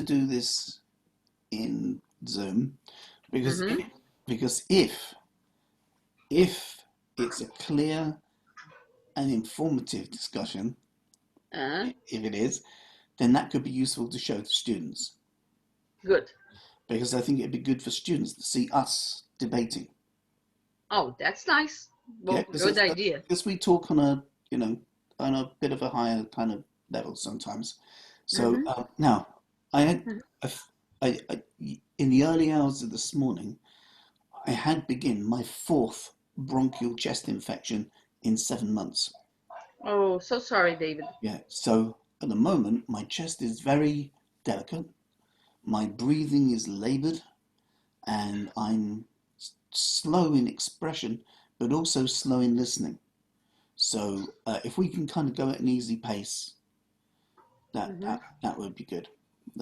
to do this in Zoom because Mm-hmm. because if it's a clear and informative discussion, Uh, if it is, then that could be useful to show to students Good. because I think it'd be good for students to see us debating. Oh, that's nice. Yeah, Well, good idea. because we talk on a on a bit of a higher kind of level sometimes. So Mm-hmm. now I had Mm-hmm. I in the early hours of this morning I had begin my fourth bronchial chest infection in 7 months. Oh, so sorry, David. Yeah, so at the moment my chest is very delicate. My breathing is labored, and I'm slow in expression, but also slow in listening. So if we can kind of go at an easy pace, Mm-hmm. that would be good.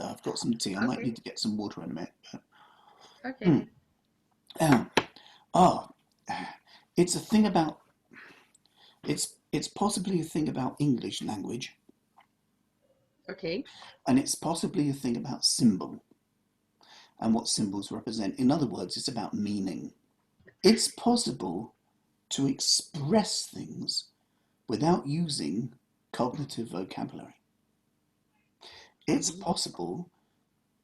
I've got some tea. I might Okay. need to get some water in a minute. Okay. Hmm. Um, oh, it's a thing about it's possibly a thing about English language, Okay. and it's possibly a thing about symbol and what symbols represent. In other words, it's about meaning. It's possible to express things without using cognitive vocabulary. It's Mm-hmm. possible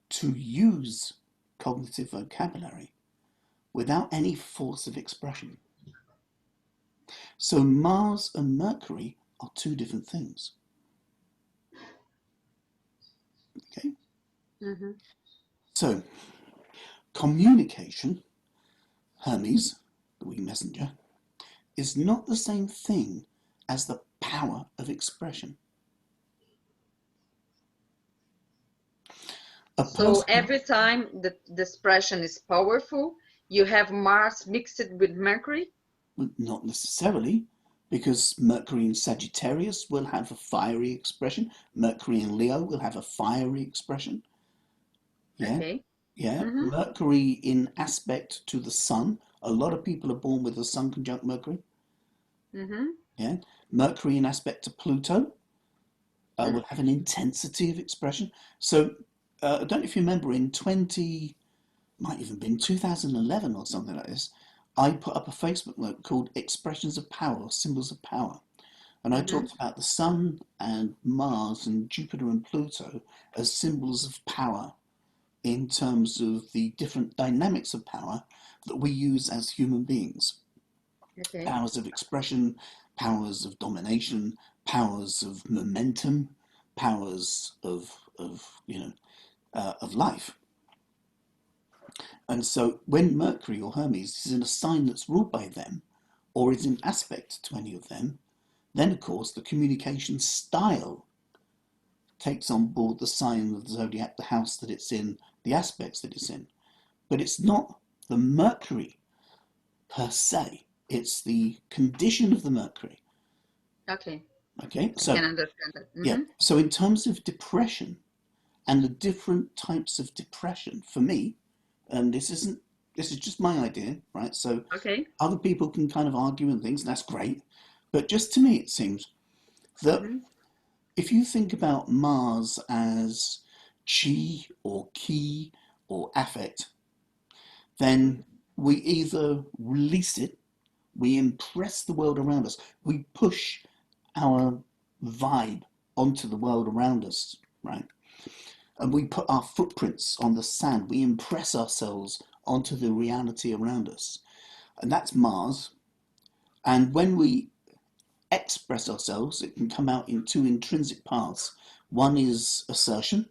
to use cognitive vocabulary without any force of expression. So Mars and Mercury are two different things. Okay? Mm-hmm. So communication, Hermes, the winged messenger, is not the same thing as the power of expression. A So person, every time the expression is powerful, you have Mars mixed with Mercury? not necessarily, because Mercury in Sagittarius will have a fiery expression. Mercury in Leo will have a fiery expression. Yeah, Okay. yeah. Mm-hmm. Mercury in aspect to the Sun. A lot of people are born with the Sun conjunct Mercury. Mm-hmm. Yeah. Mercury in aspect to Pluto Mm. will have an intensity of expression. So I don't know if you remember in 20, might even been 2011 or something like this, I put up a Facebook note called Expressions of Power or Symbols of Power. And I Mm-hmm. talked about the Sun and Mars and Jupiter and Pluto as symbols of power in terms of the different dynamics of power that we use as human beings. Okay. Powers of expression, powers of domination, powers of momentum, powers of of life. And so when Mercury or Hermes is in a sign that's ruled by them, or is in aspect to any of them, then of course the communication style takes on board the sign of the zodiac, the house that it's in, the aspects that it's in. But it's not the Mercury per se, it's the condition of the Mercury. Okay. Okay, I can so understand that. yeah, Mm-hmm. so in terms of depression and the different types of depression, for me, and this is just my idea, right? So Okay. other people can kind of argue and things, and that's great. But just to me, it seems that Mm-hmm. if you think about Mars as chi or ki or affect, then we either release it, we impress the world around us, we push our vibe onto the world around us, right? And we put our footprints on the sand, we impress ourselves onto the reality around us. And that's Mars. And when we express ourselves, it can come out in two intrinsic paths. One is assertion,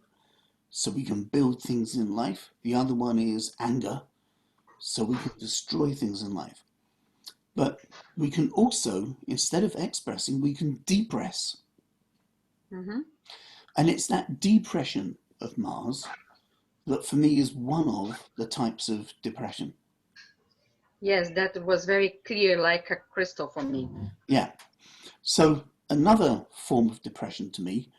so we can build things in life. The other one is anger, so we can destroy things in life. But we can also, instead of expressing, we can depress. Mm-hmm. And it's that depression of Mars that for me is one of the types of depression. Yes, that was very clear, like a crystal for me. Yeah. So another form of depression to me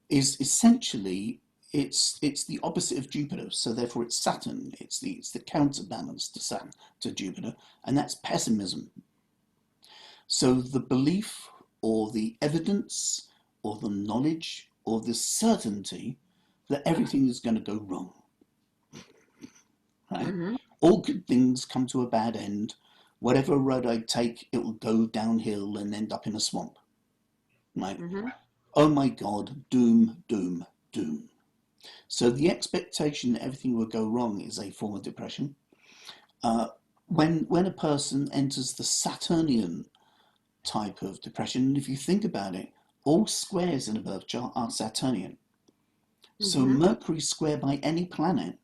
is essentially it's the opposite of Jupiter, so therefore it's Saturn. It's the counterbalance to Saturn, to Jupiter, and that's pessimism. So the belief or the evidence or the knowledge or the certainty that everything is going to go wrong, right? Mm-hmm. All good things come to a bad end. Whatever road I take, it will go downhill and end up in a swamp, right? Mm-hmm. Oh my God, doom, doom, doom. So the expectation that everything will go wrong is a form of depression. Uh, when a person enters the Saturnian type of depression, and if you think about it, all squares in a birth chart are Saturnian. So Mm-hmm. Mercury square by any planet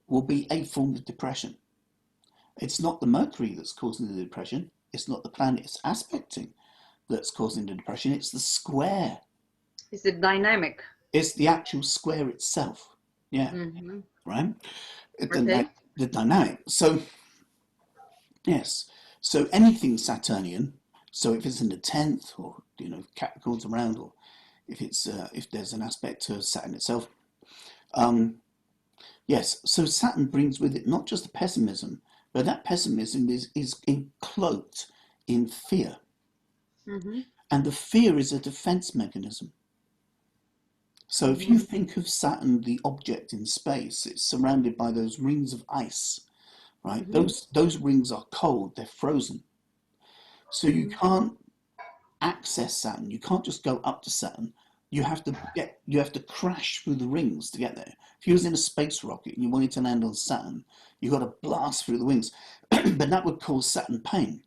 will be a form of depression. It's not the Mercury that's causing the depression. It's not the planet it's aspecting that's causing the depression. It's the square. Is it dynamic? It's the actual square itself. Yeah, Mm-hmm. right? Okay. The dynamic. So, yes. So anything Saturnian, so if it's in the 10th or, Capricorn's around, or if there's an aspect to Saturn itself, um, yes, so Saturn brings with it not just the pessimism, but that pessimism is cloaked in fear. Mm-hmm. And the fear is a defense mechanism. So if you Mm-hmm. think of Saturn, the object in space, it's surrounded by those rings of ice, right? Mm-hmm. Those rings are cold, they're frozen. So you Mm-hmm. can't access Saturn. You can't just go up to Saturn. You have to crash through the rings to get there. If you was in a space rocket and you wanted to land on Saturn, you got to blast through the wings, but that would cause Saturn pain.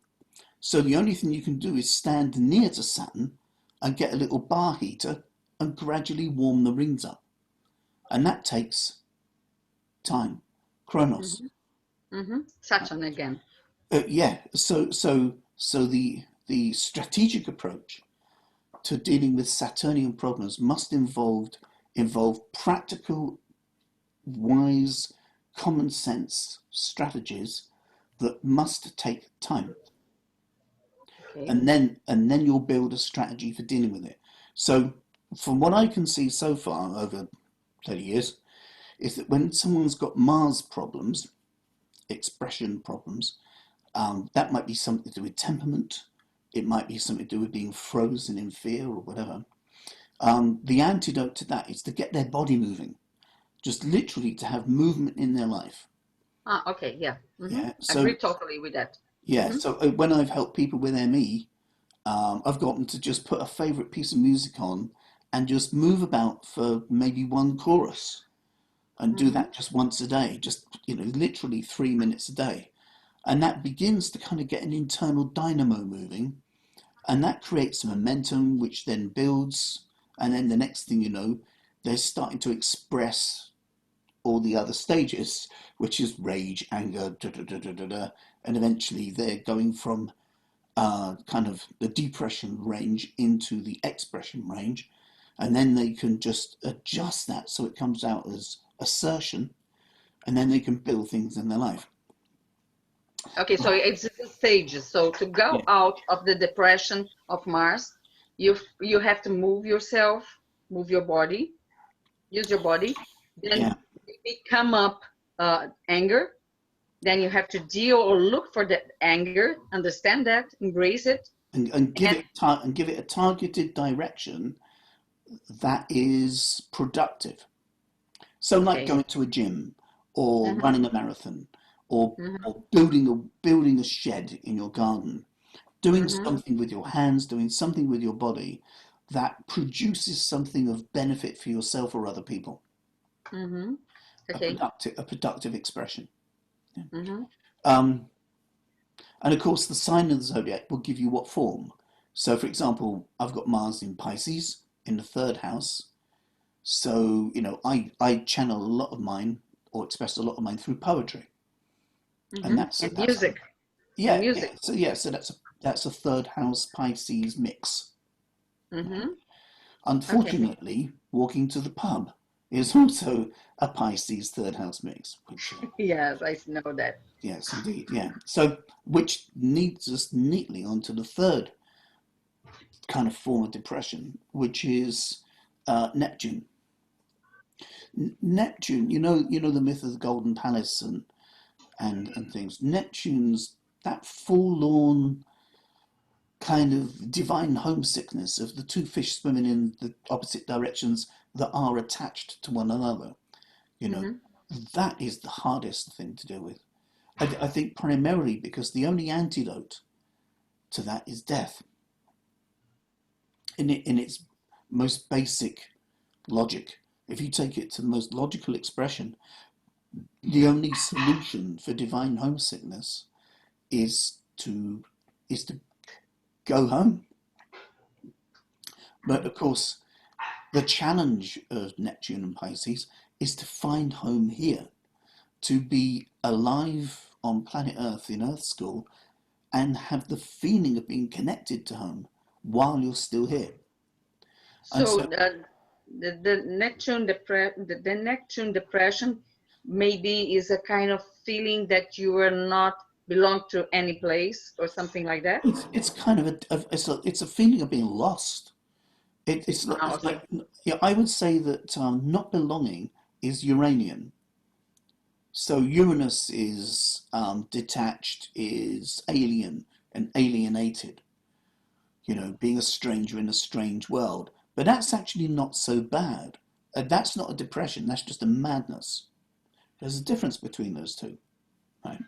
So the only thing you can do is stand near to Saturn and get a little bar heater and gradually warm the rings up, and that takes time, chronos. Mm-hmm. Mm-hmm. Saturn again. Yeah. So the strategic approach to dealing with Saturnian problems must involve practical, wise, common sense strategies that must take time, Okay. and then you'll build a strategy for dealing with it. So, from what I can see so far over 30 years, is that when someone's got Mars problems, expression problems, that might be something to do with temperament. It might be something to do with being frozen in fear or whatever. The antidote to that is to get their body moving, just literally to have movement in their life. Ah, okay. Yeah. Mm-hmm. Yeah. Agree So totally with that. yeah. Mm-hmm. So when I've helped people with ME, I've got them to just put a favorite piece of music on and just move about for maybe one chorus and do Mm-hmm. that just once a day, just literally 3 minutes a day, and that begins to kind of get an internal dynamo moving, and that creates momentum, which then builds, and then the next thing you know, they're starting to express all the other stages, which is rage, anger, da, da, da, da, da, da, and eventually they're going from kind of the depression range into the expression range, and then they can just adjust that so it comes out as assertion, and then they can build things in their life. Okay, so it's the stages. So to go Yeah, out of the depression of Mars, you have to move yourself, move your body, use your body. yeah, Then it come up anger. Then you have to deal or look for that anger, understand that, embrace it, and give and it and give it a targeted direction that is productive. So, like okay. going to a gym, or Mm-hmm, running a marathon, or mm-hmm, building a shed in your garden, doing mm-hmm, something with your hands, doing something with your body that produces something of benefit for yourself or other people. mm-hmm. A Okay. productive expression. Yeah. Mm-hmm, Um, and of course, the sign of the zodiac will give you what form. So, for example, I've got Mars in Pisces in the third house. So, I channel a lot of mine, or express a lot of mine, through poetry, and mm-hmm. that's And that's music, and yeah, music. so that's a third house Pisces mix. Mm-hmm. Okay. Unfortunately, walking to the pub is also a Pisces third house mix, which Yes, I know that. yes, indeed, yeah. So which leads us neatly onto the third kind of form of depression, which is Neptune. Neptune, the myth of the Golden Palace and things. Neptune's that forlorn kind of divine homesickness of the two fish swimming in the opposite directions that are attached to one another. You know, Hmm. that is the hardest thing to deal with. I think primarily because the only antidote to that is death in its most basic logic. If you take it to the most logical expression, the only solution for divine homesickness is to go home. But of course, the challenge of Neptune and Pisces is to find home here, to be alive on planet Earth in Earth School and have the feeling of being connected to home while you're still here. And So so the Neptune depression maybe is a kind of feeling that you are not belong to any place or something like that. it's kind of it's a feeling of being lost. Ah, It's like, okay. yeah, I would say that not belonging is Uranian. So Uranus is detached, is alien and alienated, being a stranger in a strange world. But that's actually not so bad. That's not a depression, that's just a madness. There's a difference between those two, right?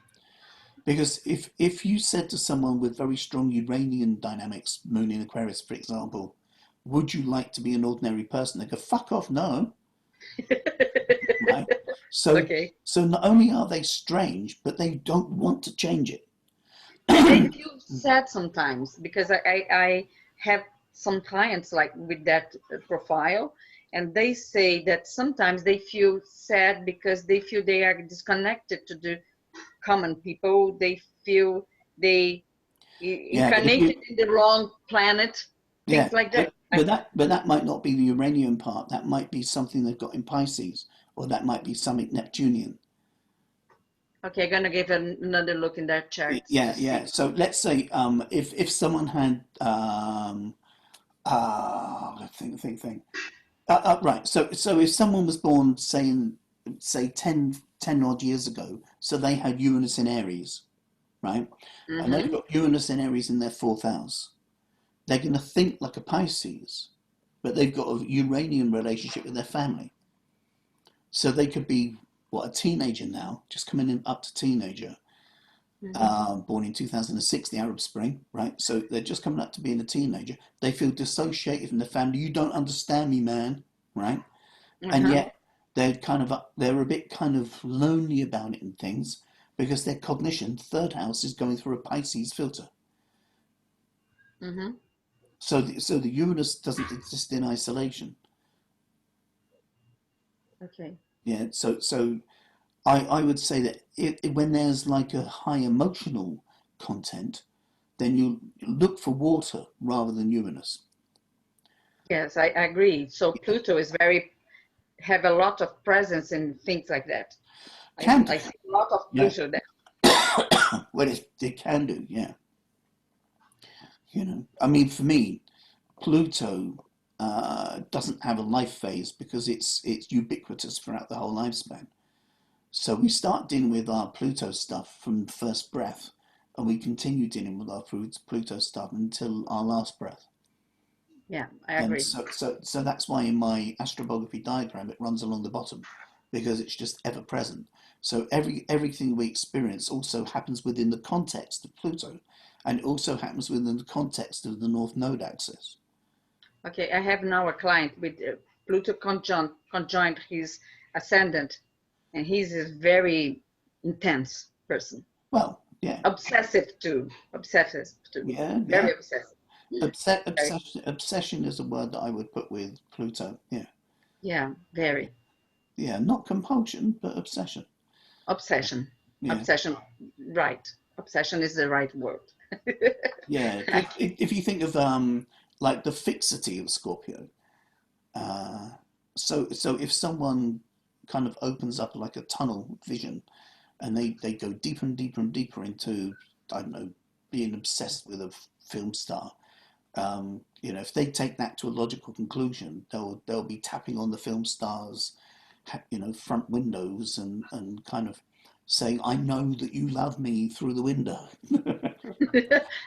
Because if you said to someone with very strong Uranian dynamics, Moon in Aquarius, for example, would you like to be an ordinary person? They go, fuck off, no, right? So, Okay. so not only are they strange, but they don't want to change it. And they feel sad sometimes because I have some clients like with that profile, and they say that sometimes they feel sad because they feel they are disconnected to the common people. They feel they Yeah, but if incarnated you, in the wrong planet, yeah, things like that. but that might not be the Uranian part. That might be something they've got in Pisces, or that might be something Neptunian. Okay, I'm gonna give another look in their charts to Yeah, see. yeah. So let's say if someone had think. Right. So if someone was born, say 10 odd years ago, so they had Uranus in Aries, right? And they've Mm-hmm. got Uranus in Aries in their fourth house. They're going to think like a Pisces, but they've got a Uranian relationship with their family. So they could be, what, a teenager now, just coming in up to teenager, Mm-hmm. born in 2006, the Arab Spring, right? So they're just coming up to being a teenager. They feel dissociated from the family. You don't understand me, man, right? And Uh-huh. yet they're a bit kind of lonely about it and things because their cognition, third house, is going through a Pisces filter. Mm-hmm. So the Uranus doesn't exist in isolation. Okay. Yeah. So I would say that when there's like a high emotional content, then you look for water rather than Uranus. Yes, I agree. So Pluto is very have a lot of presence in things like that. Can do. I see a lot of Yeah. Pluto there. Well, it can do. Yeah. I mean, for me, Pluto doesn't have a life phase because it's ubiquitous throughout the whole lifespan. So we start dealing with our Pluto stuff from first breath, and we continue dealing with our Pluto stuff until our last breath. Yeah, I And agree. so that's why in my astrobography diagram it runs along the bottom, because it's just ever present. So everything we experience also happens within the context of Pluto, and it also happens within the context of the North Node axis. Okay, I have now a client with Pluto conjoined his ascendant, and he's a very intense person, Well, yeah, obsessive too, yeah, yeah. very obsessive. Very, Obsession is a word that I would put with Pluto. Yeah, yeah, very yeah, not compulsion, but obsession. obsession, Yeah, obsession. Right, obsession is the right word. yeah. If you think of like the fixity of Scorpio, uh, so if someone kind of opens up like a tunnel vision, and they go deeper and deeper and deeper into, I don't know, being obsessed with a film star. If they take that to a logical conclusion, they'll be tapping on the film stars, front windows and kind of saying, "I know that you love me" through the window.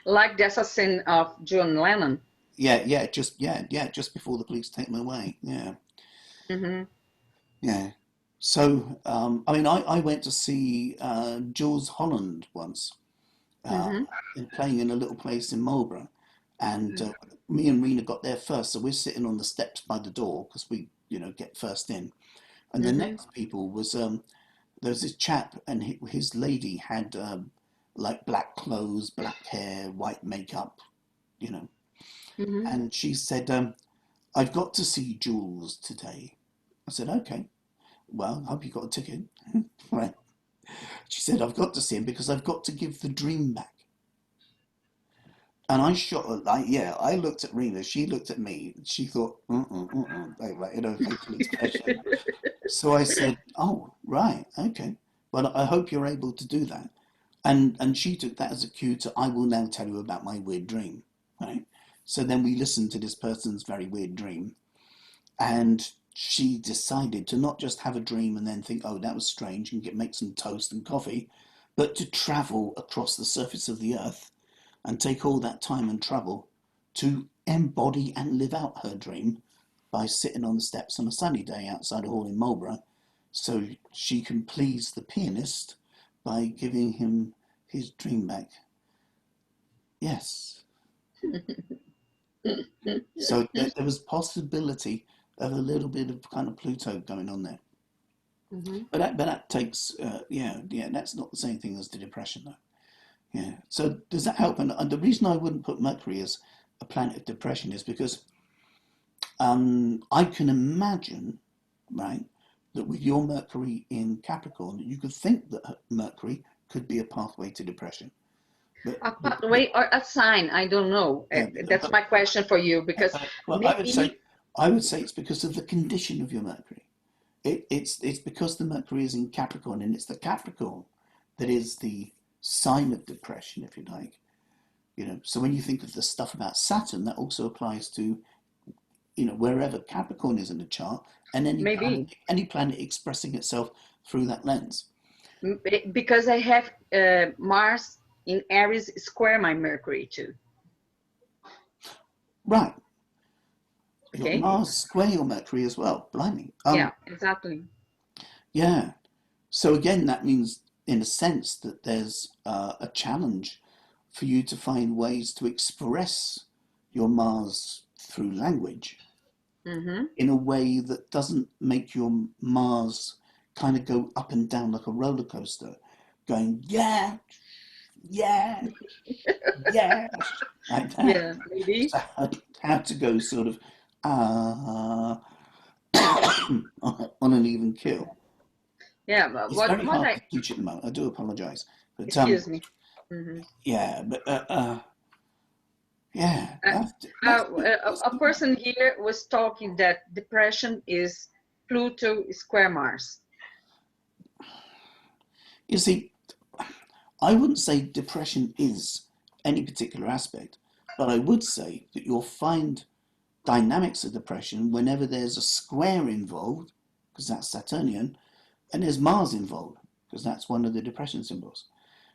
Like the assassin of John Lennon. Yeah, yeah, just before the police take them away. Yeah, Mm-hmm. Yeah. So, I mean, I went to see Jules Holland once, uh, Mm-hmm. playing in a little place in Marlborough. And me and Rena got there first. So we're sitting on the steps by the door because we, get first in. And the Mm-hmm. next people was, there was this chap and his lady had like black clothes, black hair, white makeup, you know. Mm-hmm. And she said, I've got to see Jules today. I said, okay, well, I hope you got a ticket. Right. She said, I've got to see him because I've got to give the dream back. And I shot her, like, yeah, I looked at Rena, she looked at me, she thought, like, facial expression. So I said, oh, right, okay. Well, I hope you're able to do that. And she took that as a cue to, I will now tell you about my weird dream, right? So then we listened to this person's very weird dream, and she decided to not just have a dream and then think, oh, that was strange, and make some toast and coffee, but to travel across the surface of the earth and take all that time and trouble to embody and live out her dream by sitting on the steps on a sunny day outside a hall in Marlborough, so she can please the pianist by giving him his dream back. Yes. So there was possibility of a little bit of kind of Pluto going on there. Mm-hmm. But that takes, yeah, that's not the same thing as the depression, though. Yeah. So does that help? And the reason I wouldn't put Mercury as a planet of depression is because I can imagine, right, that with your Mercury in Capricorn, you could think that Mercury could be a pathway to depression. But, A but, pathway or a sign? I don't know. yeah, That's my question for you because well, maybe I would say it's because of the condition of your Mercury. It's because the Mercury is in Capricorn, and it's the Capricorn that is the sign of depression, if you like. So when you think of the stuff about Saturn, that also applies to wherever Capricorn is in the chart, and maybe any planet expressing itself through that lens. because I have Mars in Aries square my Mercury too. Right, you got Okay. Mars square your Mercury as well. Blimey. Yeah, exactly. Yeah. So again, that means, in a sense, that there's a challenge for you to find ways to express your Mars through language Mm-hmm. in a way that doesn't make your Mars kind of go up and down like a roller coaster, going, yeah, yeah, yeah, like that. Yeah, maybe. So how to go sort of uh, on an even keel. Yeah, but It's very what hard I to teach at the moment. I do apologise, but excuse me. Mm-hmm. yeah, but yeah, Uh, that's good. That's a good. person here was talking that depression is Pluto square Mars. You see, I wouldn't say depression is any particular aspect, but I would say that you'll find dynamics of depression whenever there's a square involved, because that's Saturnian, and there's Mars involved, because that's one of the depression symbols.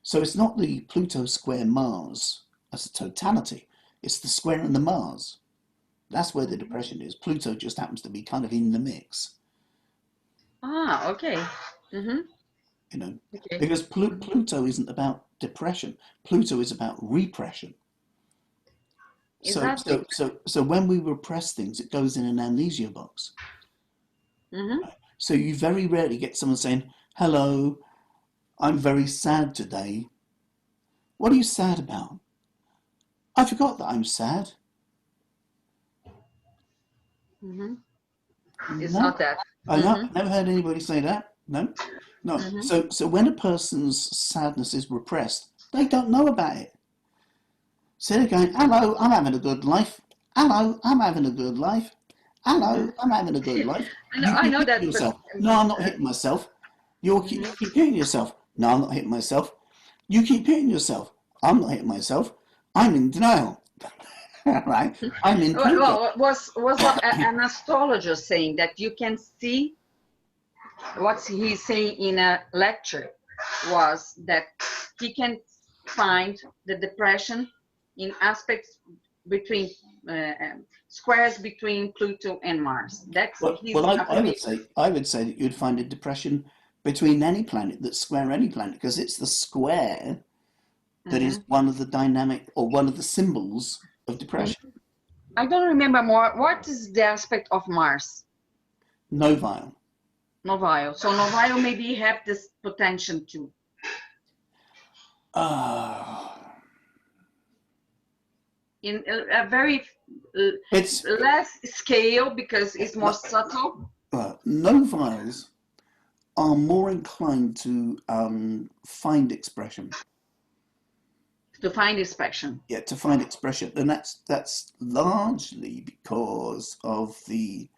So it's not the Pluto square Mars as a totality, it's the square and the Mars. That's where the Mhm. depression is. Pluto just happens to be kind of in the mix, Ah, okay. Mm-hmm. you know, Okay. because Mhm. Pluto isn't about depression. Pluto is about repression. Exactly. So when we repress things, it goes in an amnesia box. Mm-hmm. So you very rarely get someone saying, "Hello, I'm very sad today. What are you sad about?" I forgot that I'm sad. Mm-hmm. It's No, not that. I Mm-hmm. never heard anybody say that. No, no. Mm-hmm. So when a person's sadness is repressed, they don't know about it. So they're going, "Hello, I'm having a good life. Hello, I'm having a good life. Mm-hmm. Hello, I'm having a good life." You I keep know hitting that, but yourself. No, I'm not hitting myself. You mhm. keep hitting yourself. No, I'm not hitting myself. You keep hitting yourself. I'm not hitting myself. I'm in denial. Right? I'm in Pluto. Well, was an astrologer saying that you can see what he's saying in a lecture was that he can find the depression in aspects. between squares between Pluto and Mars. That's his affirmation. I would say that you'd find a depression between any planet that square any planet, because it's the square that is one of the dynamic or one of the symbols of depression. I don't remember more. What is the aspect of Mars? Novile. Novile. So Novile maybe have this potential too. In a very It's less scale because it's more subtle. Noviles are more inclined to find expression. To find expression. Yeah, to find expression, and that's largely because of the.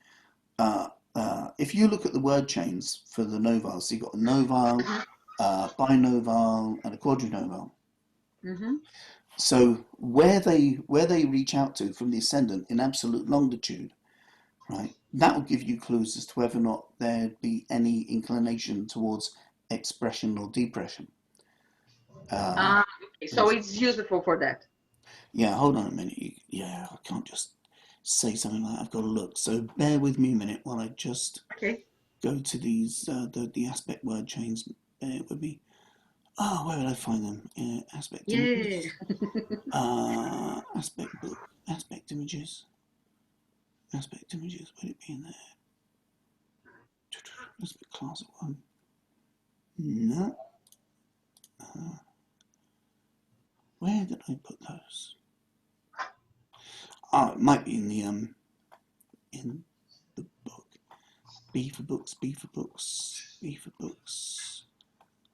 If you look at the word chains for the noviles, so you've got a novile, binovile, and a quadrinovile. So where they reach out to from the ascendant in absolute longitude, right? That will give you clues as to whether or not there'd be any inclination towards expression or depression. Okay. So it's useful for that. Yeah, hold on a minute. Yeah, I can't just say something like that. I've got to look. So bear with me a minute while I just go to these the aspect word chains. Bear with me. Oh, where would I find them? Aspect images. Aspect book. Aspect images. Aspect images. Would it be in there? Aspect class one. No. Where did I put those? Oh, it might be in the book. B for books. B for books. B for books.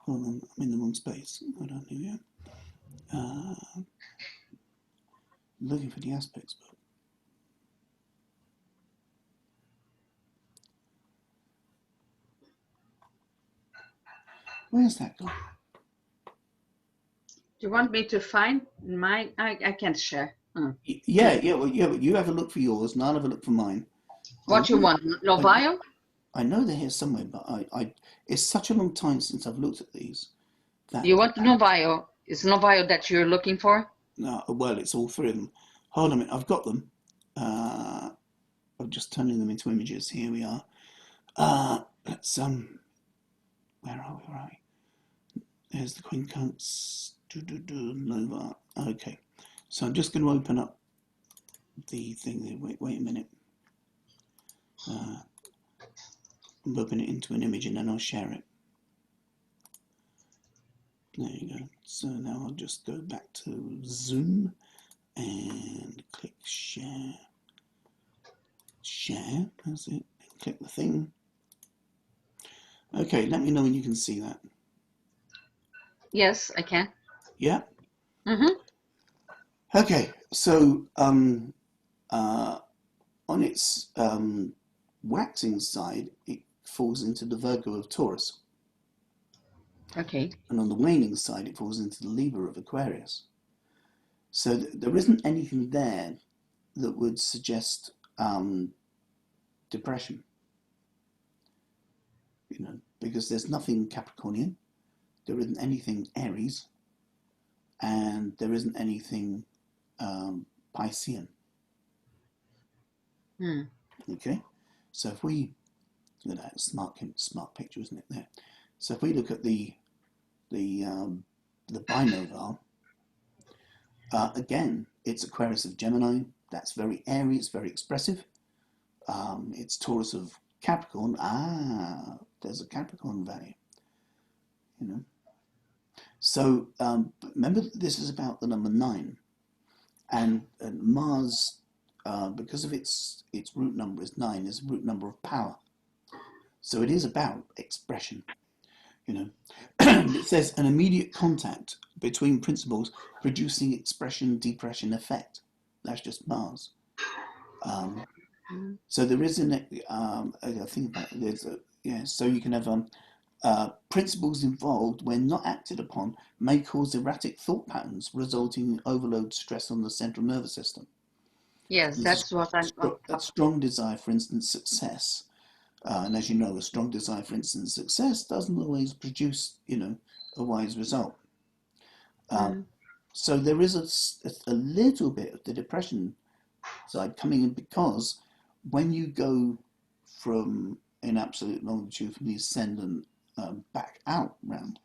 Hold on, I'm in the wrong space. Hold on, here we go. Looking for the aspects book. Where's that gone? Do you want me to find mine? I can't share. Yeah. Well, you have a look for yours, and I'll have a look for mine. What you want? Novile? I know they're here somewhere, but it's such a long time since I've looked at these. You want Novile? Is Novile that you're looking for? No, well, it's all three of them. Hold on a minute, I've got them. I'm just turning them into images. Here we are. Let's where are we? There's the quincunx. Nova. Okay, so I'm just going to open up the thing there. Wait a minute. I'll open it into an image and then I'll share it. There you go. So now I'll just go back to Zoom and click share. Share, that's it. Click the thing. Okay, let me know when you can see that. Yes, I can. Yeah? Okay, so on its waxing side, it falls into the Virgo of Taurus. Okay. And on the waning side, it falls into the Libra of Aquarius. So there isn't anything there that would suggest depression. You know, because there's nothing Capricornian, there isn't anything Aries, and there isn't anything Piscean. Okay, so if we look at that smart picture, isn't it there? So if we look at the binovale, again, it's Aquarius of Gemini. That's very airy. It's very expressive. It's Taurus of Capricorn. There's a Capricorn value. You know. So remember, this is about the number 9, and Mars, because of its root number is 9, is a root number of power. So it is about expression. You know, it says an immediate contact between principles producing expression depression effect. That's just Mars. So there is I think about it, there's so you can have principles involved when not acted upon may cause erratic thought patterns resulting in overload stress on the central nervous system. Yes, that's what I'm. A strong desire for instant success. And as you know, a strong desire for instant success doesn't always produce, a wise result. So there is a little bit of the depression side coming in, because when you go from an absolute longitude from the ascendant back out round,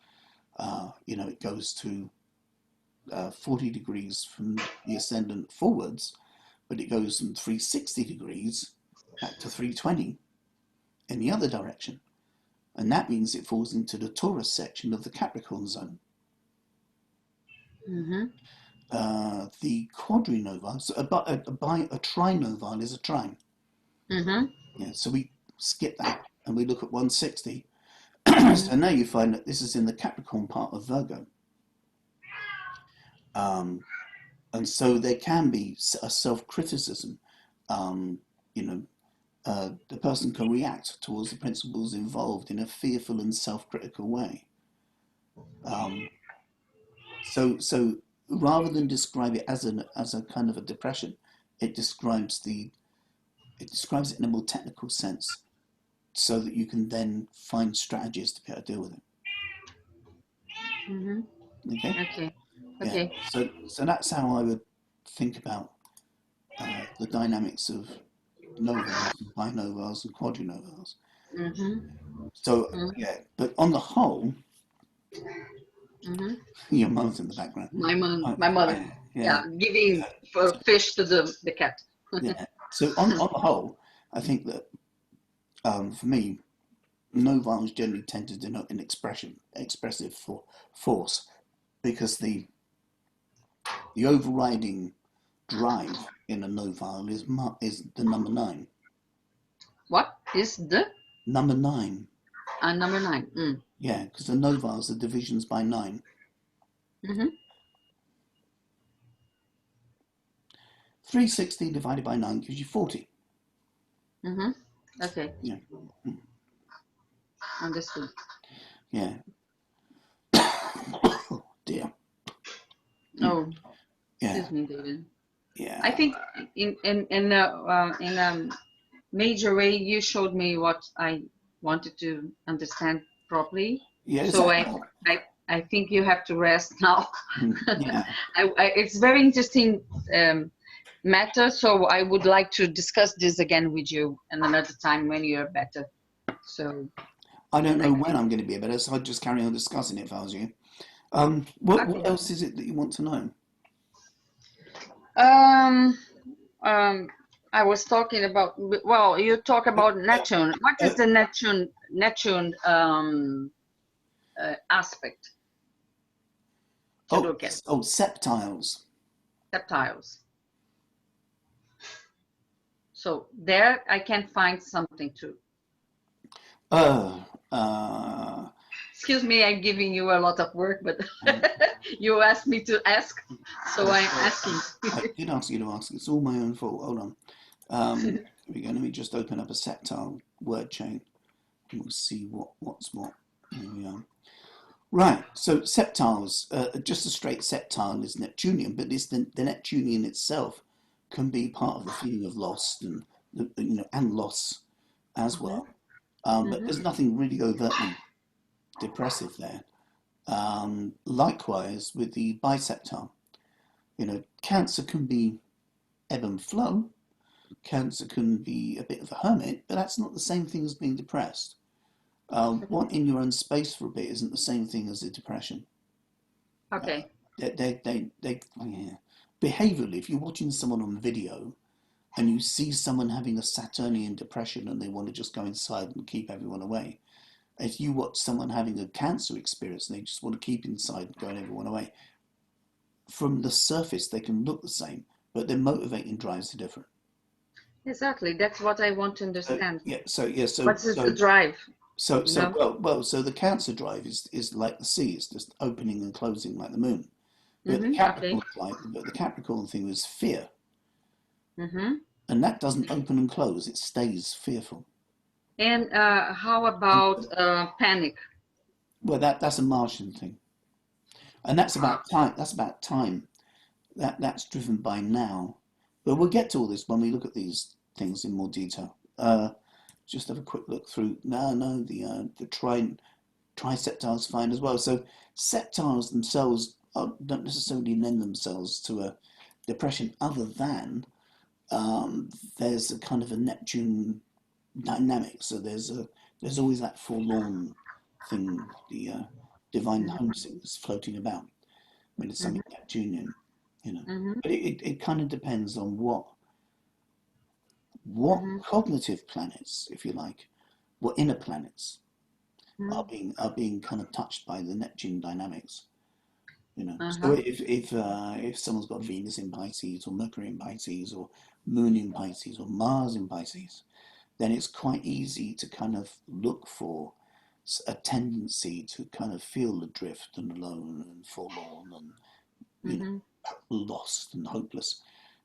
it goes to 40 degrees from the ascendant forwards, but it goes from 360 degrees back to 320 in the other direction. And that means it falls into the Taurus section of the Capricorn zone. Mm-hmm. The quadrinova, so a trinoval is a trine. Mm-hmm. Yeah, so we skip that and we look at 160. Mm-hmm. So now you find that this is in the Capricorn part of Virgo. And so there can be a self-criticism. Um, you know, the person can react towards the principles involved in a fearful and self-critical way. Um, so rather than describe it as a kind of a depression, it describes it in a more technical sense, so that you can then find strategies to be able to deal with it. Mm-hmm. Okay, Okay. yeah. Okay. So that's how I would think about the dynamics of novels, and binovals, and quadrinovals. Mm-hmm. So Mm-hmm. yeah, but on the whole, Mm-hmm. your mum's in the background. My mother, Yeah, yeah, giving for fish to the cat. yeah. So on the whole, I think that for me, novels generally tend to denote an expressive force, because the overriding drive in a novel is the number nine. What is the Number nine, number nine? Mm. yeah, because the novels are divisions by nine. Mm-hmm. 360 divided by 9 gives you 40. Mm-hmm. Okay, Yeah, understood. yeah. Oh dear. Oh, Yeah, excuse me, David. I yeah, think in major way you showed me what I wanted to understand properly. yeah. Is So that I help? I I think you have to rest now. Yeah. It's very interesting matter. So I would like to discuss this again with you in another time when you're better. So I don't I know when I'm going to be better, so I'd just carry on discussing it if I was you. What okay. else is it that you want to know? Um um I was talking about, well, you talk about Neptune. What Uh, is the Neptune aspect to oh, look at? septiles. Reptiles. So there I can find something too. Uh, uh, Excuse me, I'm giving you a lot of work, but um, you asked me to ask, so I'm sorry, asking. I did ask you to ask. It's all my own fault. Hold on. Here we go. Let me just open up a septile word chain, and we'll see what's what. Here we are. Right. So septiles, just a straight septile is Neptunian, but it's the Neptunian itself can be part of the feeling of loss, and and loss as Mm-hmm. well. But Mm-hmm. there's nothing really overtly depressive there. Likewise with the biseptile, Cancer can be ebb and flow. Cancer can be a bit of a hermit, but that's not the same thing as being depressed. Wanting your own space for a bit isn't the same thing as a depression. Okay. Yeah. Behaviorally, if you're watching someone on video and you see someone having a Saturnian depression and they want to just go inside and keep everyone away, if you watch someone having a cancer experience and they just want to keep inside and going everyone away, from the surface they can look the same, but their motivating drives are different. Exactly. That's what I want to So understand. yeah, so yeah, so What is the drive? You know? so the cancer drive is like the sea, it's just opening and closing like the moon. But Mm-hmm. Okay. The Capricorn thing was fear, Mm-hmm. and that doesn't open and close; it stays fearful. And how And about panic? well, that's a Martian thing, and that's Uh, about time. That's about time. That's driven by now. But we'll get to all this when we look at these things in more detail. Just have a quick look through. No, the triceptiles fine as well. So septiles themselves don't necessarily lend themselves to a depression, other than there's a kind of a Neptune dynamic. So there's always that forlorn thing, the divine homesickness floating about when it's something Mm-hmm. Neptunian, you know. Mm-hmm. But it kind of depends on what Mm-hmm. cognitive planets, if you like, what inner planets Mm-hmm. are being kind of touched by the Neptune dynamics. You know, so Uh-huh. if someone's got Venus in Pisces or Mercury in Pisces or Moon in Pisces or Mars in Pisces, then it's quite easy to kind of look for a tendency to kind of feel adrift and alone and forlorn and, you know, Mm-hmm. lost and hopeless.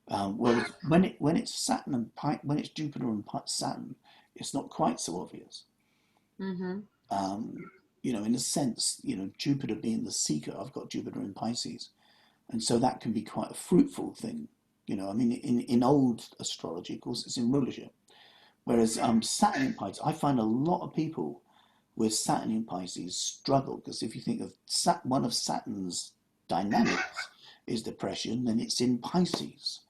Whereas when it's Saturn and when it's Jupiter and Saturn, it's not quite so obvious. Mm-hmm. Um, you know, in a sense, you know, Jupiter being the seeker, I've got Jupiter in Pisces, and so that can be quite a fruitful thing. You know, I mean, in old astrology, of course, it's in rulership. Whereas Saturn in Pisces, I find a lot of people with Saturn in Pisces struggle, because if you think of one of Saturn's dynamics is depression, then it's in Pisces,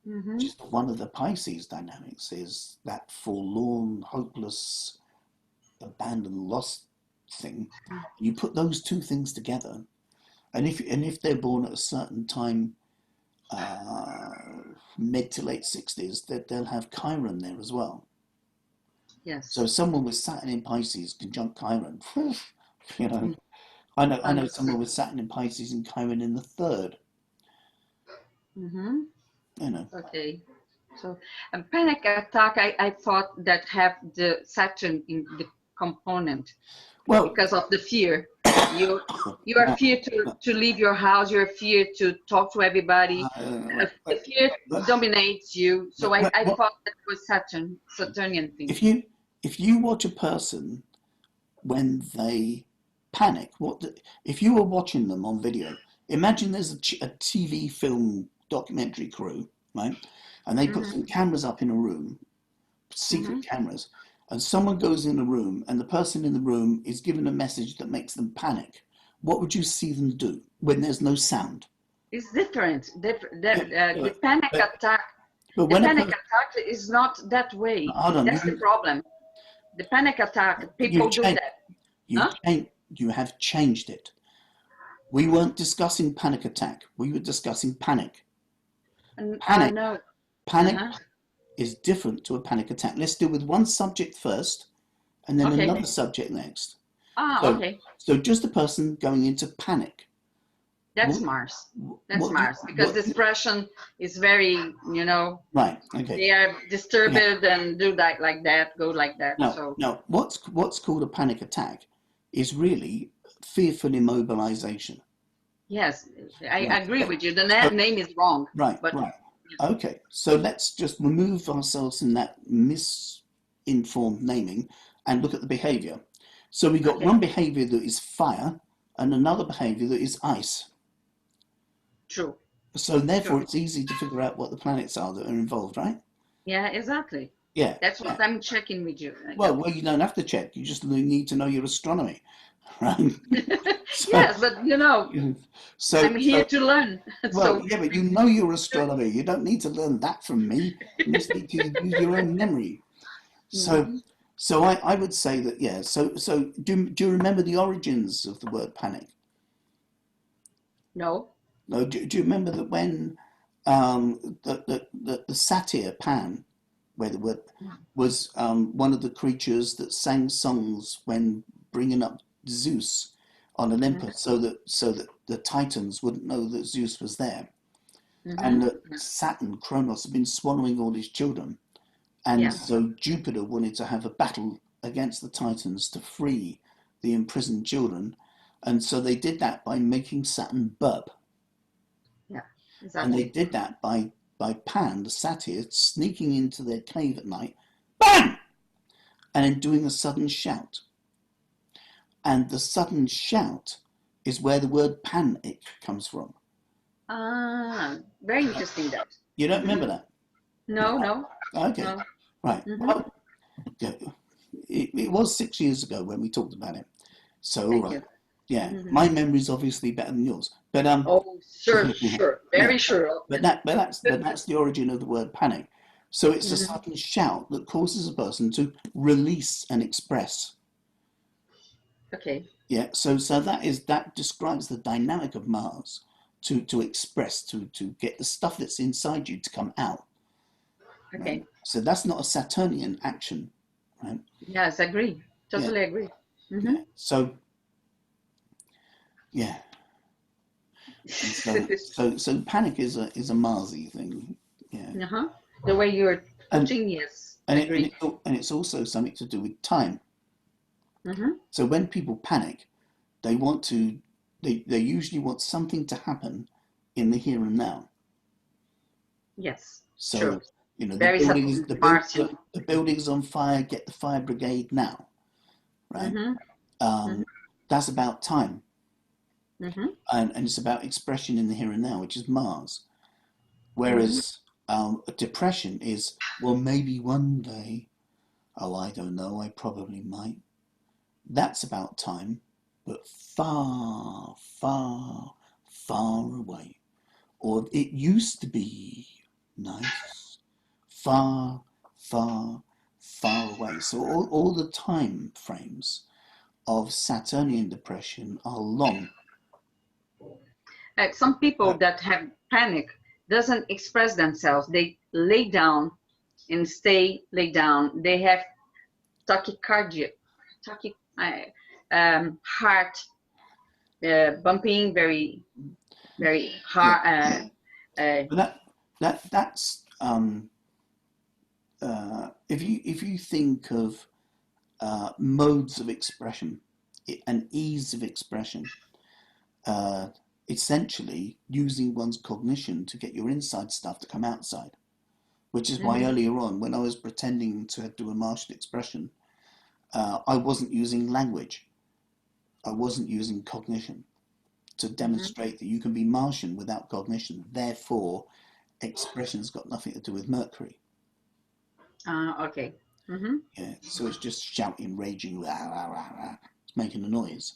which Mm-hmm. is one of the Pisces dynamics is that forlorn, hopeless, abandoned, lost thing. You put those two things together, and if they're born at a certain time, uh, mid to late 60s, that they'll have Chiron there as well. So Yes. someone with Saturn in Pisces conjunct Chiron, you know. Mm. I know Understood. someone with Saturn in Pisces and Chiron in the third, Mm-hmm. you know. Okay. So, a panic attack, I thought that have the Saturn in the component Well, because of the fear. You you are no, fear no, to leave your house. You're fear to talk to everybody. The fear but, dominates you. So I what, thought that was Saturnian thing. if you watch a person when they panic, if you were watching them on video, imagine there's a TV film documentary crew, right? And they put Mm-hmm. some cameras up in a room, Mm-hmm. secret cameras, and someone goes in a room and the person in the room is given a message that makes them panic. What would you see them do when there's no sound? It's different. Yeah, The panic but, attack. but The when a panic person, attack is not that way. hold on, That's the problem. The panic attack. you've People do changed, that. you've Huh? changed, you have changed it. We weren't discussing panic attack. We were discussing panic. Panic, No. panic Uh-huh. is different to a panic attack. Let's deal with one subject first, and then Okay. another subject next. Ah, So, okay. so just a person going into panic. That's What, Mars. That's what, Mars because what? depression is very, Right. Okay. they are disturbed Yeah. and do that like that, go like that. So Now, what's called a panic attack is really fearful immobilization. yes, I Right. agree Okay. with you. The So, name is wrong, right. but Right. Okay. So let's just remove ourselves from that misinformed naming and look at the behavior. So we got okay, one behavior that is fire and another behavior that is ice. true, So true. therefore, it's easy to figure out what the planets are that are involved, right? Yeah, exactly. Yeah. That's Yeah. what I'm checking with you. Well, you don't have to check. You just need to know your astronomy, right? So, Yes, but so, I'm here so, to learn. well, So yeah, but you know your astronomy. You don't need to learn that from me. You just need to use your own memory. So, mhm. I would say that, yeah. So do you remember the origins of the word panic? No. No, do you remember that when the satyr Pan, where the word was one of the creatures that sang songs when bringing up Zeus on Mm-hmm. Olympus, so that the Titans wouldn't know that Zeus was there, and Mm-hmm. that Saturn, Kronos, had been swallowing all his children, and Yeah. so Jupiter wanted to have a battle against the Titans to free the imprisoned children, and so they did that by making Saturn burp. Yeah. And they Exactly. did that by Pan, the satyr, sneaking into their cave at night, bang, and then doing a sudden shout. And the sudden shout is where the word panic comes from. Ah, very interesting that. You don't Mm-hmm. remember that? No, No. no, Okay. no. Right. Mm-hmm. Well, it was 6 years ago when we talked about it. So, all Thank right. you. Yeah, Mhm. my memory's obviously better than yours. But Oh, sure, sure, yeah, very sure of but it. that's the origin of the word panic. So it's a Mhm. sudden shout that causes a person to release and express. Okay, Yeah, so that describes the dynamic of Mars to express, to get the stuff that's inside you to come out, right? okay. So that's not a Saturnian action, right? Yes, agree. Yeah, Totally agree. yeah. Mhm. So yeah, and so panic is a Marsy thing, yeah, Uh-huh. The way you're and putting, yes, and it, and agree. it, and it's also something to do with time. Mm-hmm. So when people panic, they want to they usually want something to happen in the here and now. Yes, true. So, you know, Very Martian. the building's on fire, get the fire brigade now, right? Mm-hmm. Mm-hmm. Um, that's about time. Mm-hmm. And it's about expression in the here and now, which is Mars. Mm-hmm. Whereas a depression is, well, maybe one day, oh, I don't know, I probably might. That's about time, but far, far, far away. Or it used to be nice, far, far, far away. So all the time frames of Saturnian depression are long. Some people Uh, that have panic doesn't express themselves. They lay down and stay lay down. They have tachycardia, tachy, heart bumping very yeah, hard. but that's if you think of modes of expression and ease of expression, uh, essentially using one's cognition to get your inside stuff to come outside. Which is why Mhm, earlier on, when I was pretending to do a martial expression, I wasn't using language. I wasn't using cognition to mhm. demonstrate that you can be Martian without cognition. Therefore, expression's got nothing to do with Mercury. Okay. Mhm, Yeah, so it's just shouting, raging, rah, rah, rah, rah, it's making a noise.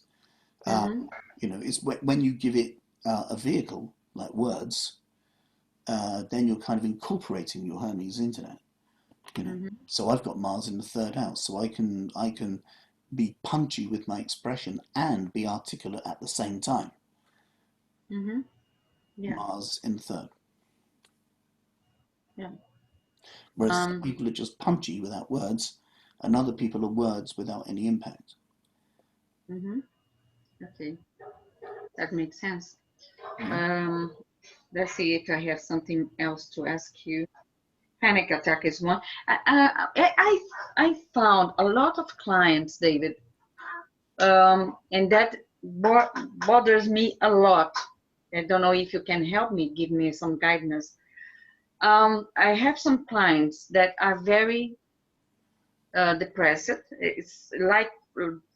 Uh, mhm, you know, it's when you give it a vehicle like words, then you're kind of incorporating your Hermes into that. You know, mhm, so I've got Mars in the third house, so I can be punchy with my expression and be articulate at the same time. mhm. Yeah, Mars in the third. yeah. Whereas some Um, people are just punchy without words, and other people are words without any impact. mhm. Okay, that makes sense. Mm. Um, let's see if I have something else to ask you. Panic attack is one. I found a lot of clients, David, and that bothers me a lot. I don't know if you can help me, give me some guidance. I have some clients that are very depressed. It's like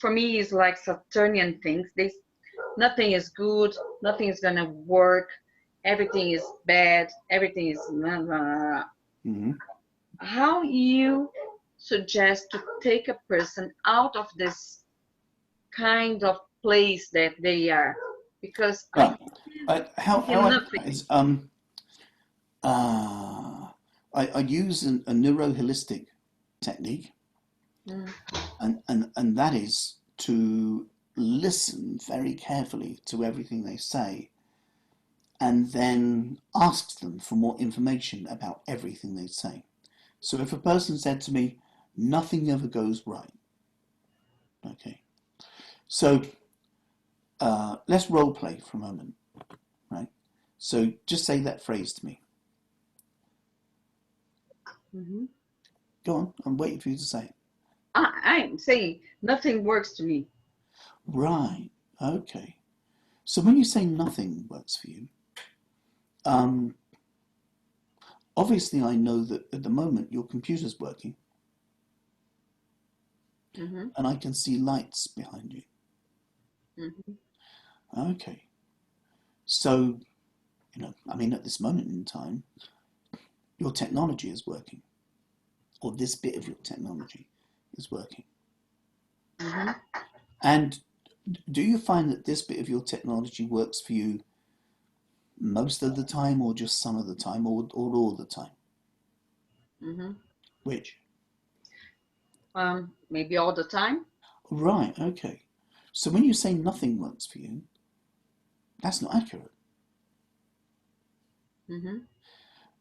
for me, it's like Saturnian things. Nothing is good. Nothing is gonna work. Everything is bad. Everything is blah, blah, blah. Mm-hmm. How you suggest to take a person out of this kind of place that they are, because I Right. How can I do nothing. that is uh, I use a neuroholistic technique, Mm, and that is to listen very carefully to everything they say and then ask them for more information about everything they say. So if a person said to me, nothing ever goes right, okay, so let's role play for a moment, right? So just say that phrase to me. mhm. Go on, I'm waiting for you to say it. I'm saying nothing works to me. Right, okay. So when you say nothing works for you, um, obviously I know that at the moment your computer's working Hmm. and I can see lights behind you. Hmm. Okay. So, you know, I mean, at this moment in time, your technology is working, or this bit of your technology is working. Hmm. And Do you find that this bit of your technology works for you most of the time, or just some of the time, or all the time? Hmm. Which? Maybe all the time. Right, okay. So when you say nothing works for you, that's not accurate. Hmm.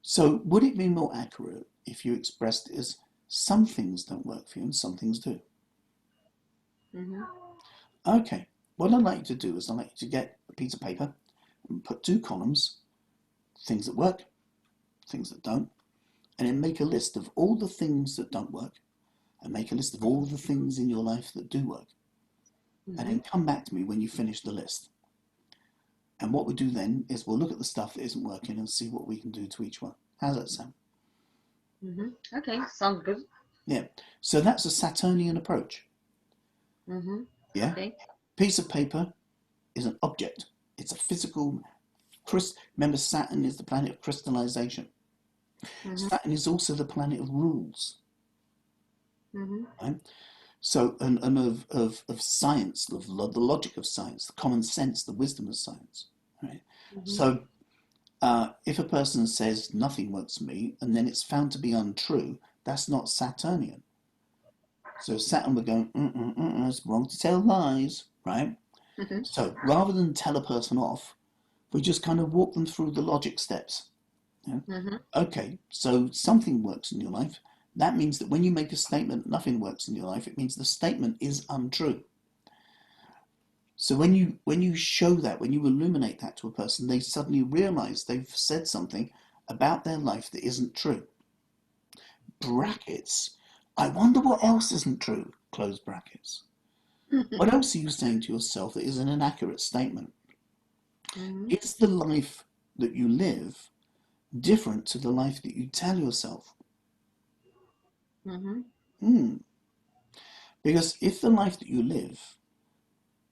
So would it be more accurate if you expressed it as some things don't work for you and some things do? Hmm. Okay, what I'd like you to do is I'd like you to get a piece of paper and put two columns, things that work, things that don't, and then make a list of all the things that don't work and make a list of all the things in your life that do work. And Hmm. then come back to me when you finish the list. And what we do then is we'll look at the stuff that isn't working and see what we can do to each one. How's that sound? Hmm. Okay, sounds good. Yeah. So that's a Saturnian approach. Hmm. Yeah. Okay. Piece of paper is an object. It's a physical. Remember, Saturn is the planet of crystallization. Hmm. Saturn is also the planet of rules. Hmm. Right? So, and of science, of the logic of science, the common sense, the wisdom of science. Right? Hmm. So, if a person says nothing works for me, and then it's found to be untrue, that's not Saturnian. So Saturn would go, it's wrong to tell lies, right? Hmm. So rather than tell a person off, we just kind of walk them through the logic steps. You know? Hmm. Okay, so something works in your life. That means that when you make a statement, nothing works in your life, it means the statement is untrue. So when you show that, when you illuminate that to a person, they suddenly realize they've said something about their life that isn't true. Brackets. I wonder what else isn't true. Close brackets. What else are you saying to yourself that is an inaccurate statement? Hmm. Is the life that you live different to the life that you tell yourself? Hmm. Hmm. Because if the life that you live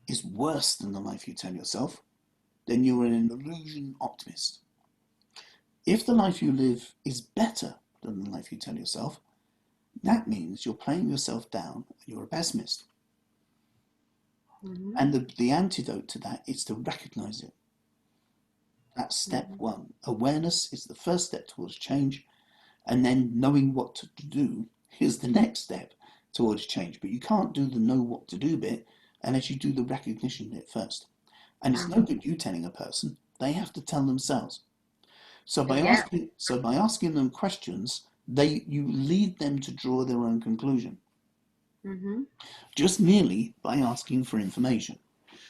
is worse than the life you tell yourself, then you're an illusion optimist. If the life you live is better than the life you tell yourself, that means you're playing yourself down and you're a pessimist. Hmm. And the antidote to that is to recognize it. That's step Hmm. one. Awareness is the first step towards change, and then knowing what to do is the next step towards change. But you can't do the know what to do bit unless you do the recognition bit first. And it's no Hmm. good you telling a person; they have to tell themselves. So by Yeah. asking them questions, you lead them to draw their own conclusion, Hmm. just merely by asking for information.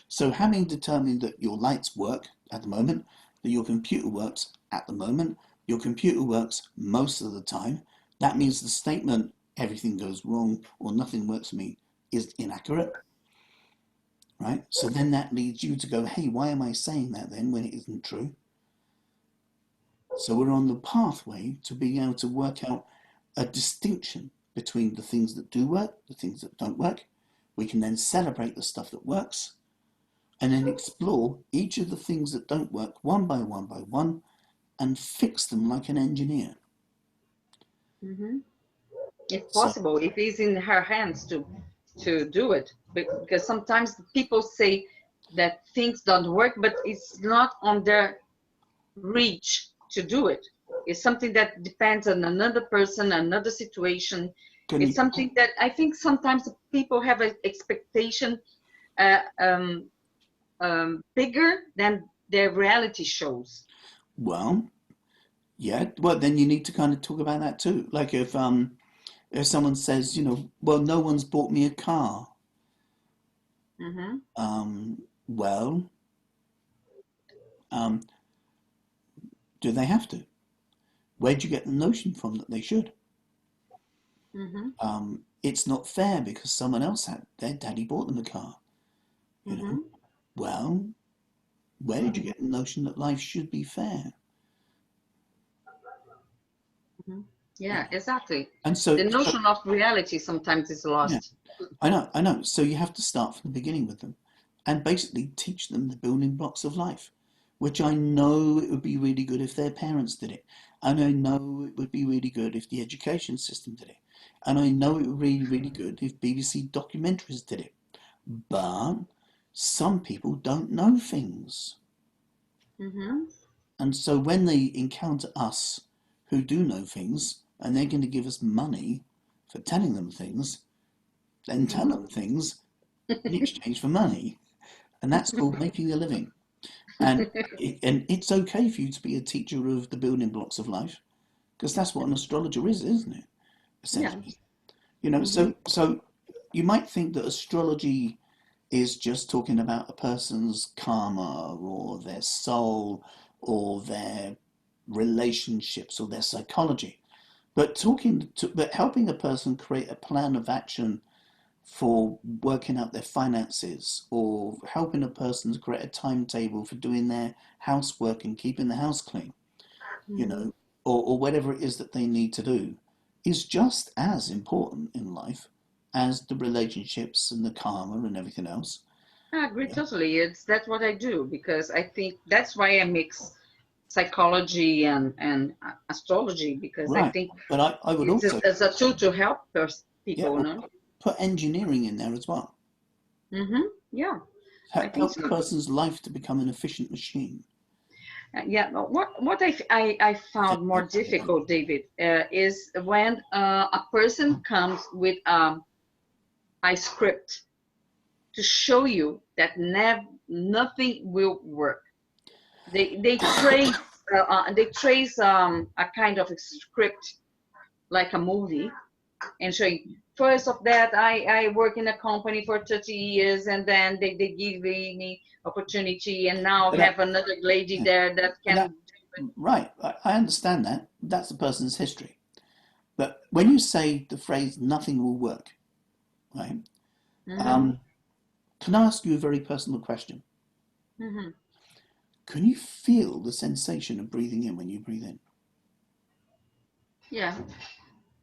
So having determined that your lights work at the moment, that your computer works at the moment, your computer works most of the time, that means the statement everything goes wrong or nothing works for me is inaccurate, right? So then that leads you to go, hey, why am I saying that then when it isn't true? So we're on the pathway to being able to work out a distinction between the things that do work, the things that don't work. We can then celebrate the stuff that works and then explore each of the things that don't work one by one and fix them like an engineer. Hmm. If So, possible, if it's in her hands to do it, because sometimes people say that things don't work, but it's not on their reach to do it. It's something that depends on another person, another situation. can It's you, something that I think sometimes people have an expectation uh, um, bigger than their reality shows. well, yeah, well, then you need to kind of talk about that too. Like if someone says, well, no one's bought me a car, Hmm. well, um, do they have to? Where'd you get the notion from that they should? Hmm. It's not fair because someone else had their daddy bought them a car, you know. Hmm. Well, where did you get the notion that life should be fair? Hmm. You Yeah, know? exactly. And The so notion of reality sometimes is yeah, lost. I know. So you have to start from the beginning with them, and basically teach them the building blocks of life, which I know it would be really good if their parents did it, and I know it would be really good if the education system did it, and I know it would be really good if BBC documentaries did it. But some people don't know things. Mm-hmm. And so when they encounter us who do know things and they're going to give us money for telling them things, then tell them things in exchange for money. And that's called making a living. And it's okay for you to be a teacher of the building blocks of life, because that's what an astrologer is, isn't it? Yeah. Essentially. You know, Mm-hmm. so you might think that astrology is just talking about a person's karma or their soul or their relationships or their psychology. But helping a person create a plan of action for working out their finances or helping a person to create a timetable for doing their housework and keeping the house clean, you Mm-hmm. know, or whatever it is that they need to do is just as important in life as the relationships and the karma and everything else. I agree Yeah. totally. That's what I do because I think that's why I mix psychology and astrology because I Right. think But I would it's also, as a tool to help yeah, people, well, no? put engineering in there as well. Mm-hmm. Yeah, I think Help the so. person's life to become an efficient machine. Yeah, but what I So found more that's important. difficult, David, is when a person comes with a script to show you that nothing will work. They trace a kind of a script like a movie and showing first of that I work in a company for 30 years and then they give me opportunity and now But that, have another lady yeah, there that but can that, right, I understand that. That's the person's history. But when you say the phrase "nothing will work," right? mm-hmm, Um, can I ask you a very personal question? mm-hmm. Can you feel the sensation of breathing in when you breathe in? Yeah,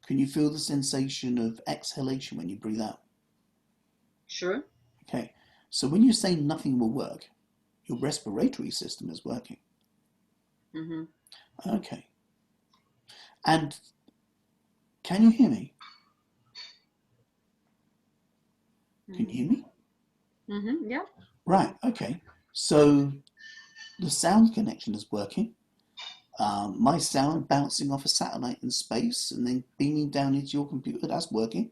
Can you feel the sensation of exhalation when you breathe out? sure. Okay, so when you say nothing will work, your respiratory system is working. Mm-hmm, Okay, and can you hear me? Can you hear mm-hmm, me? mm-hmm, yeah. Right, okay. So the sound connection is working. My sound bouncing off a satellite in space and then beaming down into your computer, that's working.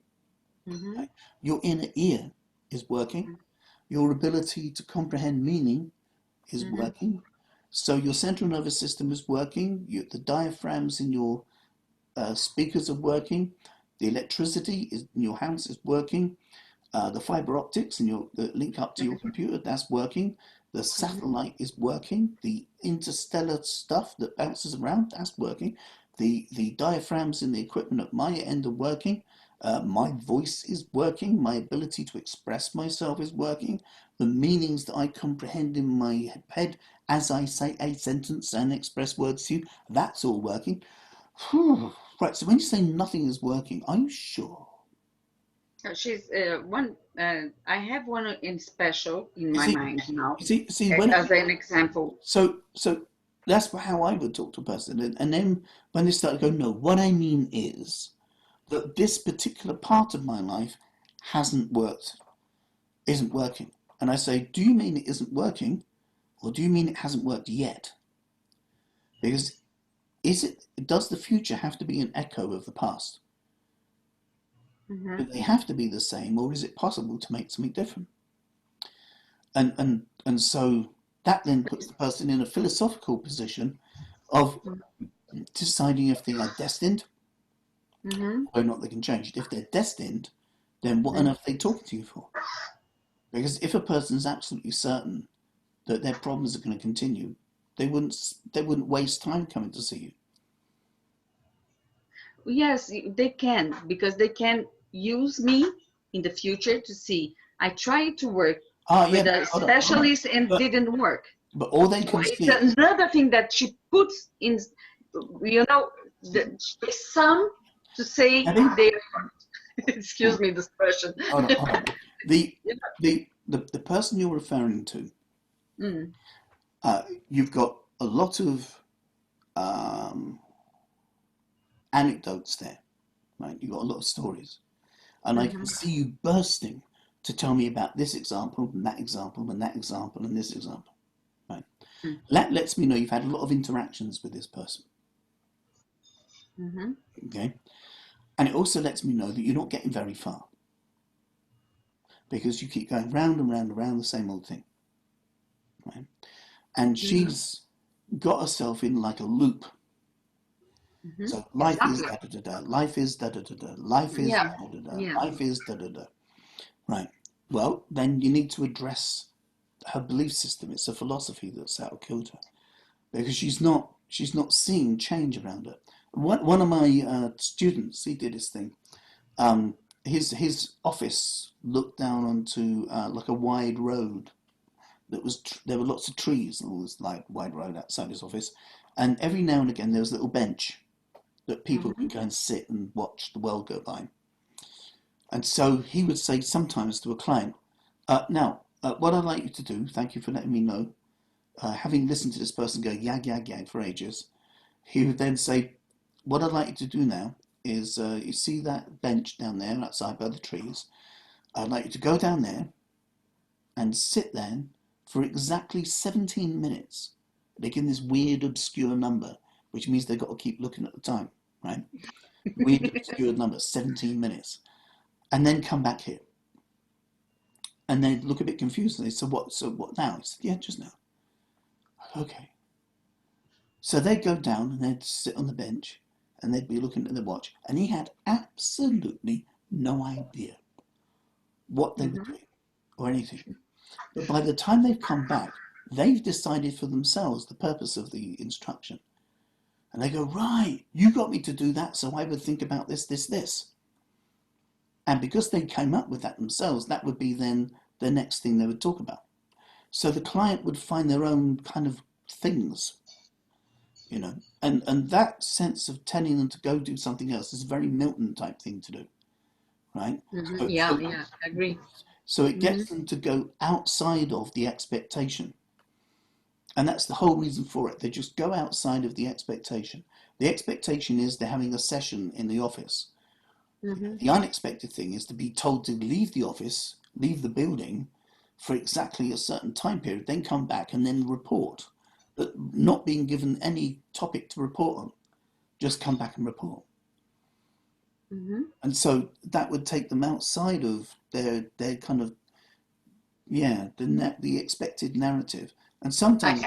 Mm-hmm, Okay. Your inner ear is working. Your ability to comprehend meaning is mm-hmm, working. So your central nervous system is working. The diaphragms in your speakers are working. The electricity in your house is working. The fiber optics and your that link up to your computer, that's working. The mm-hmm, satellite is working. The interstellar stuff that bounces around, that's working. The diaphragms in the equipment at my end are working. My voice is working. My ability to express myself is working. The meanings that I comprehend in my head as I say a sentence and express words to you, that's all working. Whew. Right, so when you say nothing is working, are you sure? She's one. I have one in special in You my see, mind now, see, when as an example. so that's how I would talk to a person, and then when they start to go, no, what I mean is that this particular part of my life hasn't worked, isn't working, and I say, do you mean it isn't working, or do you mean it hasn't worked yet? Because does the future have to be an echo of the past? Mm-hmm, Do they have to be the same, or is it possible to make something different? And so that then puts the person in a philosophical position of deciding if they are destined mm-hmm, or not they can change it. If they're destined, then what on earth are they talking to you for? Because if a person's absolutely certain that their problems are going to continue, they wouldn't waste time coming to see you. yes, they can because they can use me in the future to see. I tried to work Ah, yeah, with but a hold on, hold on. specialist and But didn't work. but all they So can it's see. another thing that she puts in, the some to say Debbie, they, excuse hold me, the expression. hold on, hold on. The Yeah. the person you're referring to, Mm, uh, you've got a lot of um, anecdotes there, right? You've got a lot of stories, and I can mhm, see you bursting to tell me about this example and that example and that example and this example. Right? That lets me know you've had a lot of interactions with this person. Mm-hmm. Okay, and it also lets me know that you're not getting very far because you keep going round and round and round the same old thing. Right? And Mm-hmm. she's got herself in like a loop. Mm-hmm. So life is Exactly. da da da da, life is da da da da, life is Yeah. da da da, Yeah. life is da da da. Right. Well, then you need to address her belief system. It's a philosophy that's out of kilter because she's not seeing change around her. One of my students, he did his thing. Um, his office looked down onto like a wide road that was there were lots of trees and all this like wide road outside his office, and every now and again there was a little bench that people Mm-hmm. could go and sit and watch the world go by. And so he would say sometimes to a client, now, what I'd like you to do, thank you for letting me know, having listened to this person go yag, yag, yag for ages, he would then say, what I'd like you to do now is, you see that bench down there outside by the trees? I'd like you to go down there and sit there for exactly 17 minutes. They give this weird, obscure number, which means they've got to keep looking at the time, right? Weird, obscure number, 17 minutes. And then come back here. And they look a bit confused and they say, so what now? He said, yeah, just now. Okay. So they'd go down and they'd sit on the bench and they'd be looking at the watch. And he had absolutely no idea what they were Mm-hmm. doing or anything. But by the time they've come back, they've decided for themselves the purpose of the instruction. And they go, right, you got me to do that, so I would think about this, this, this. And because they came up with that themselves, that would be then the next thing they would talk about. So the client would find their own kind of things, and that sense of telling them to go do something else is a very Milton type thing to do, right? Mm-hmm. So, Yeah. so, Yeah. Agree. so it Mm-hmm. gets them to go outside of the expectation. And that's the whole reason for it. They just go outside of the expectation. The expectation is they're having a session in the office. Mm-hmm. The unexpected thing is to be told to leave the office, leave the building for exactly a certain time period, then come back and then report. But not being given any topic to report on, just come back and report. Mm-hmm. And so that would take them outside of their kind of, yeah, the expected narrative. And I sometimes,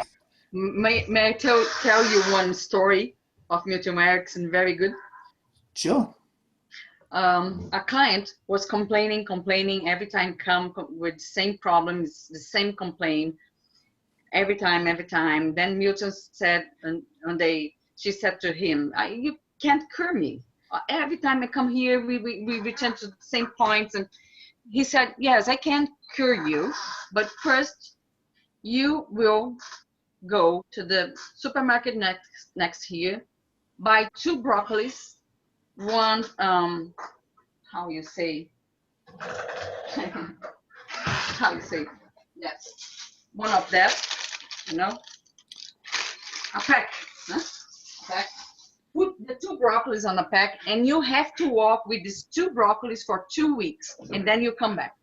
may I tell you one story of Milton Erickson? Very good. sure. A client was complaining every time, come with the same problems, the same complaint every time. Then Milton said, and she said to him, "You can't cure me. Every time I come here, we return to the same points." And he said, "Yes, I can cure you, but first you will go to the supermarket next here, buy two broccolis, one how you say how you say yes, one of that, you know, a pack, huh? A pack. Put the two broccolis on a pack, and you have to walk with these two broccolis for 2 weeks, and then you come back.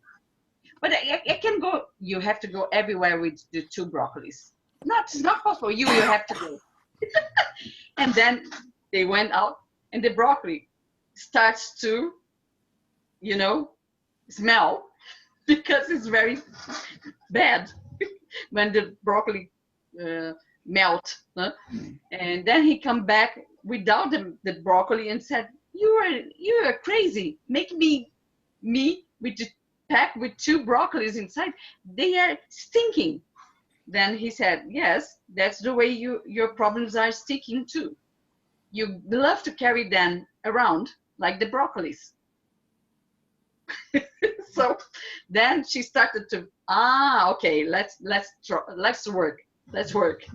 But I can go. You have to go everywhere with the two broccolis. It's not possible. You have to go." And then they went out, and the broccoli starts to, you know, smell because it's very bad when the broccoli uh, melt. Huh? And then he come back without the broccoli and said, you are crazy. Make me with the pack with two broccolis inside. They are stinking." Then he said, "Yes, that's the way your problems are sticking too. You love to carry them around like the broccolis." So then she started to, okay, let's work. Let's work.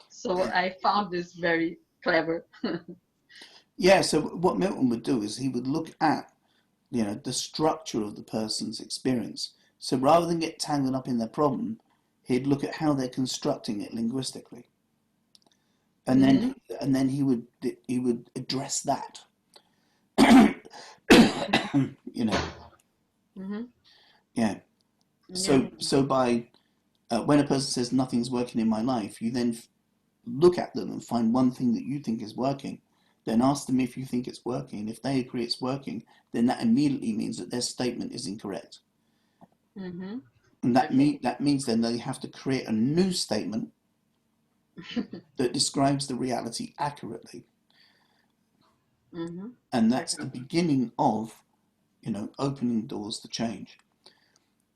So I found this very clever. Yeah, so what Milton would do is he would look at, the structure of the person's experience. So rather than get tangled up in their problem, he'd look at how they're constructing it linguistically. And Mm-hmm. then and then he would address that. you know. Mm-hmm. Yeah. Yeah. So by when a person says nothing's working in my life, you then look at them and find one thing that you think is working. Then ask them if you think it's working. If they agree it's working, then that immediately means that their statement is incorrect. Mm-hmm. And Okay. that means then they have to create a new statement that describes the reality accurately. Mm-hmm. And that's the Okay. beginning of, opening doors to change.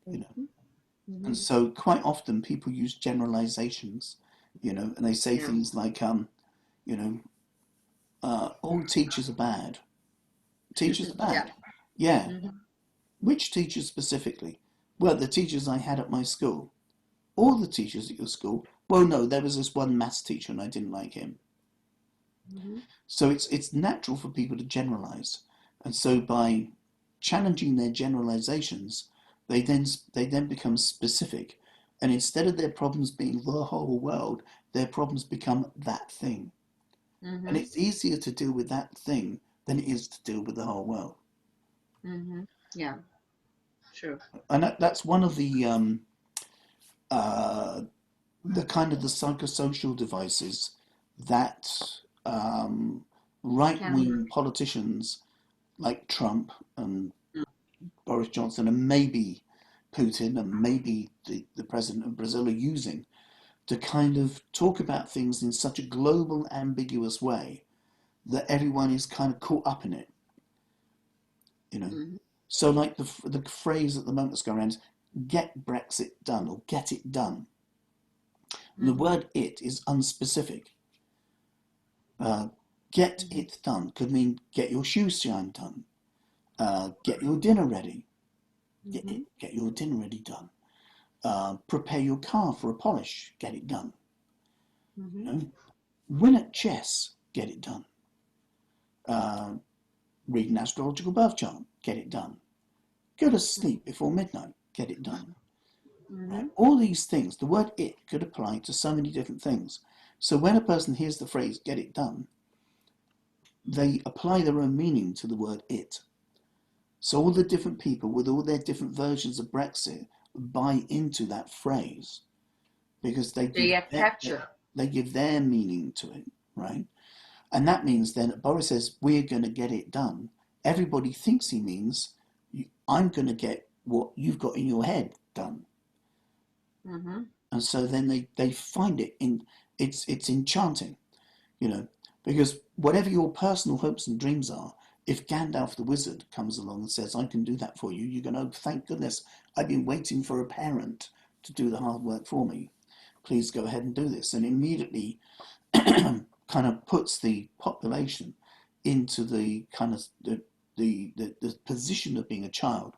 You know. Mm-hmm. And Mm-hmm. so quite often people use generalizations, and they say Yeah. things like, you know, all teachers are bad. Teachers are Yeah. bad. Yeah. Mm-hmm. Which teachers specifically? Well, the teachers I had at my school. All the teachers at your school? Well, no, there was this one maths teacher and I didn't like him. Mm-hmm. So it's natural for people to generalize. And so by challenging their generalizations, they then become specific. And instead of their problems being the whole world, their problems become that thing. And Mm-hmm. it's easier to deal with that thing than it is to deal with the whole world. Mm-hmm. Yeah. True. And that's one of uh, the kind of the psychosocial devices that right Can wing work. politicians like Trump and Boris Johnson and maybe Putin and maybe the president of Brazil are using to kind of talk about things in such a global, ambiguous way that everyone is kind of caught up in it, you know. Mm-hmm. So, like the phrase at the moment that's going around is "get Brexit done" or "get it done." And the Mm-hmm. word "it" is unspecific. Uh, get Mm-hmm. it done could mean get your shoes shine done, get your dinner ready, Mm-hmm. get your dinner ready done. Prepare your car for a polish, get it done. Mm-hmm. You know, win at chess, get it done. Uh, Read an astrological birth chart, get it done. Go to sleep before midnight, get it done. Right? Mm-hmm. All these things, the word it could apply to so many different things. So when a person hears the phrase get it done, they apply their own meaning to the word it. So all the different people with all their different versions of Brexit buy into that phrase because They attach it. they give their meaning to it, right? And that means then Boris says we're going to get it done. Everybody thinks he means I'm going to get what you've got in your head done. Mm-hmm. And so then they find it in it's enchanting, you know, because whatever your personal hopes and dreams are, if Gandalf the wizard comes along and says I can do that for you, you're going to, oh, thank goodness, I've been waiting for a parent to do the hard work for me. Please go ahead and do this, and immediately kind of puts the population into the kind of the position of being a child,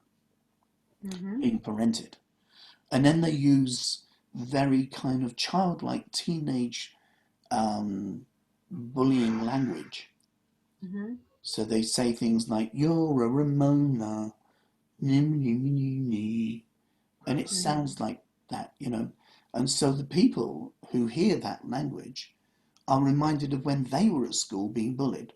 Mm-hmm. being parented. And then they use very kind of childlike teenage bullying language. Mm-hmm. So they say things like, you're a Ramona, and it Mm-hmm. sounds like that. And so the people who hear that language are reminded of when they were at school being bullied.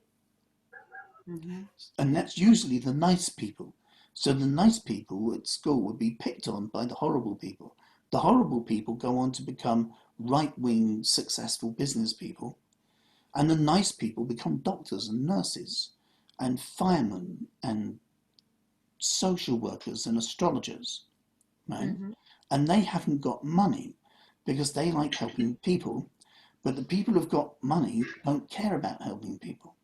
Mm-hmm. And that's usually the nice people. So the nice people at school would be picked on by the horrible people. The horrible people go on to become right wing, successful business people. And the nice people become doctors and nurses and firemen and social workers and astrologers, right? Mm-hmm. And they haven't got money because they like helping people, but the people who've got money don't care about helping people.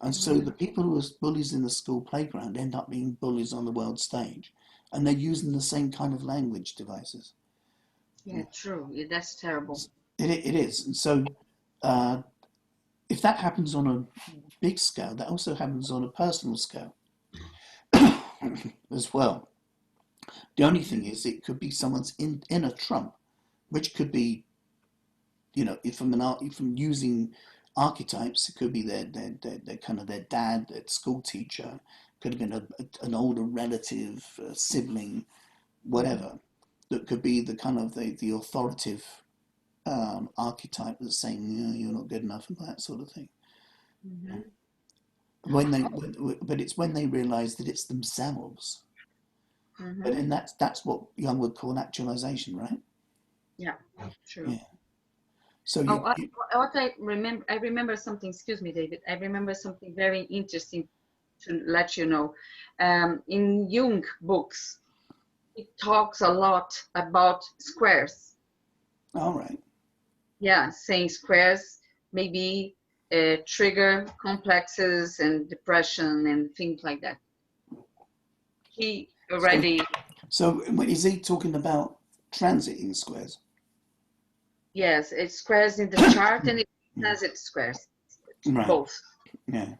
And so Mm-hmm. the people who are bullies in the school playground end up being bullies on the world stage. And they're using the same kind of language devices. Yeah, true. Yeah, that's terrible. It is. And so uh, if that happens on a big scale, that also happens on a personal scale as well. The only thing is, it could be someone's inner Trump, which could be, if from using archetypes, it could be their kind of their dad, their school teacher, could have been an older relative, sibling, Mm-hmm. whatever. That could be the kind of the authoritative archetype that's saying, you're not good enough and that sort of thing. Mm-hmm. But it's when they realise that it's themselves But Mm-hmm. then that's what Young would call actualization, right? Yeah, true. Yeah. So Oh, you what I remember something, excuse me, David, I remember something very interesting to let you know. In Jung books, it talks a lot about squares. all right. Yeah, saying squares maybe trigger complexes and depression and things like that. He So already, so is he talking about transiting squares? yes, it squares in the chart and it has its squares, Right. both. Yeah.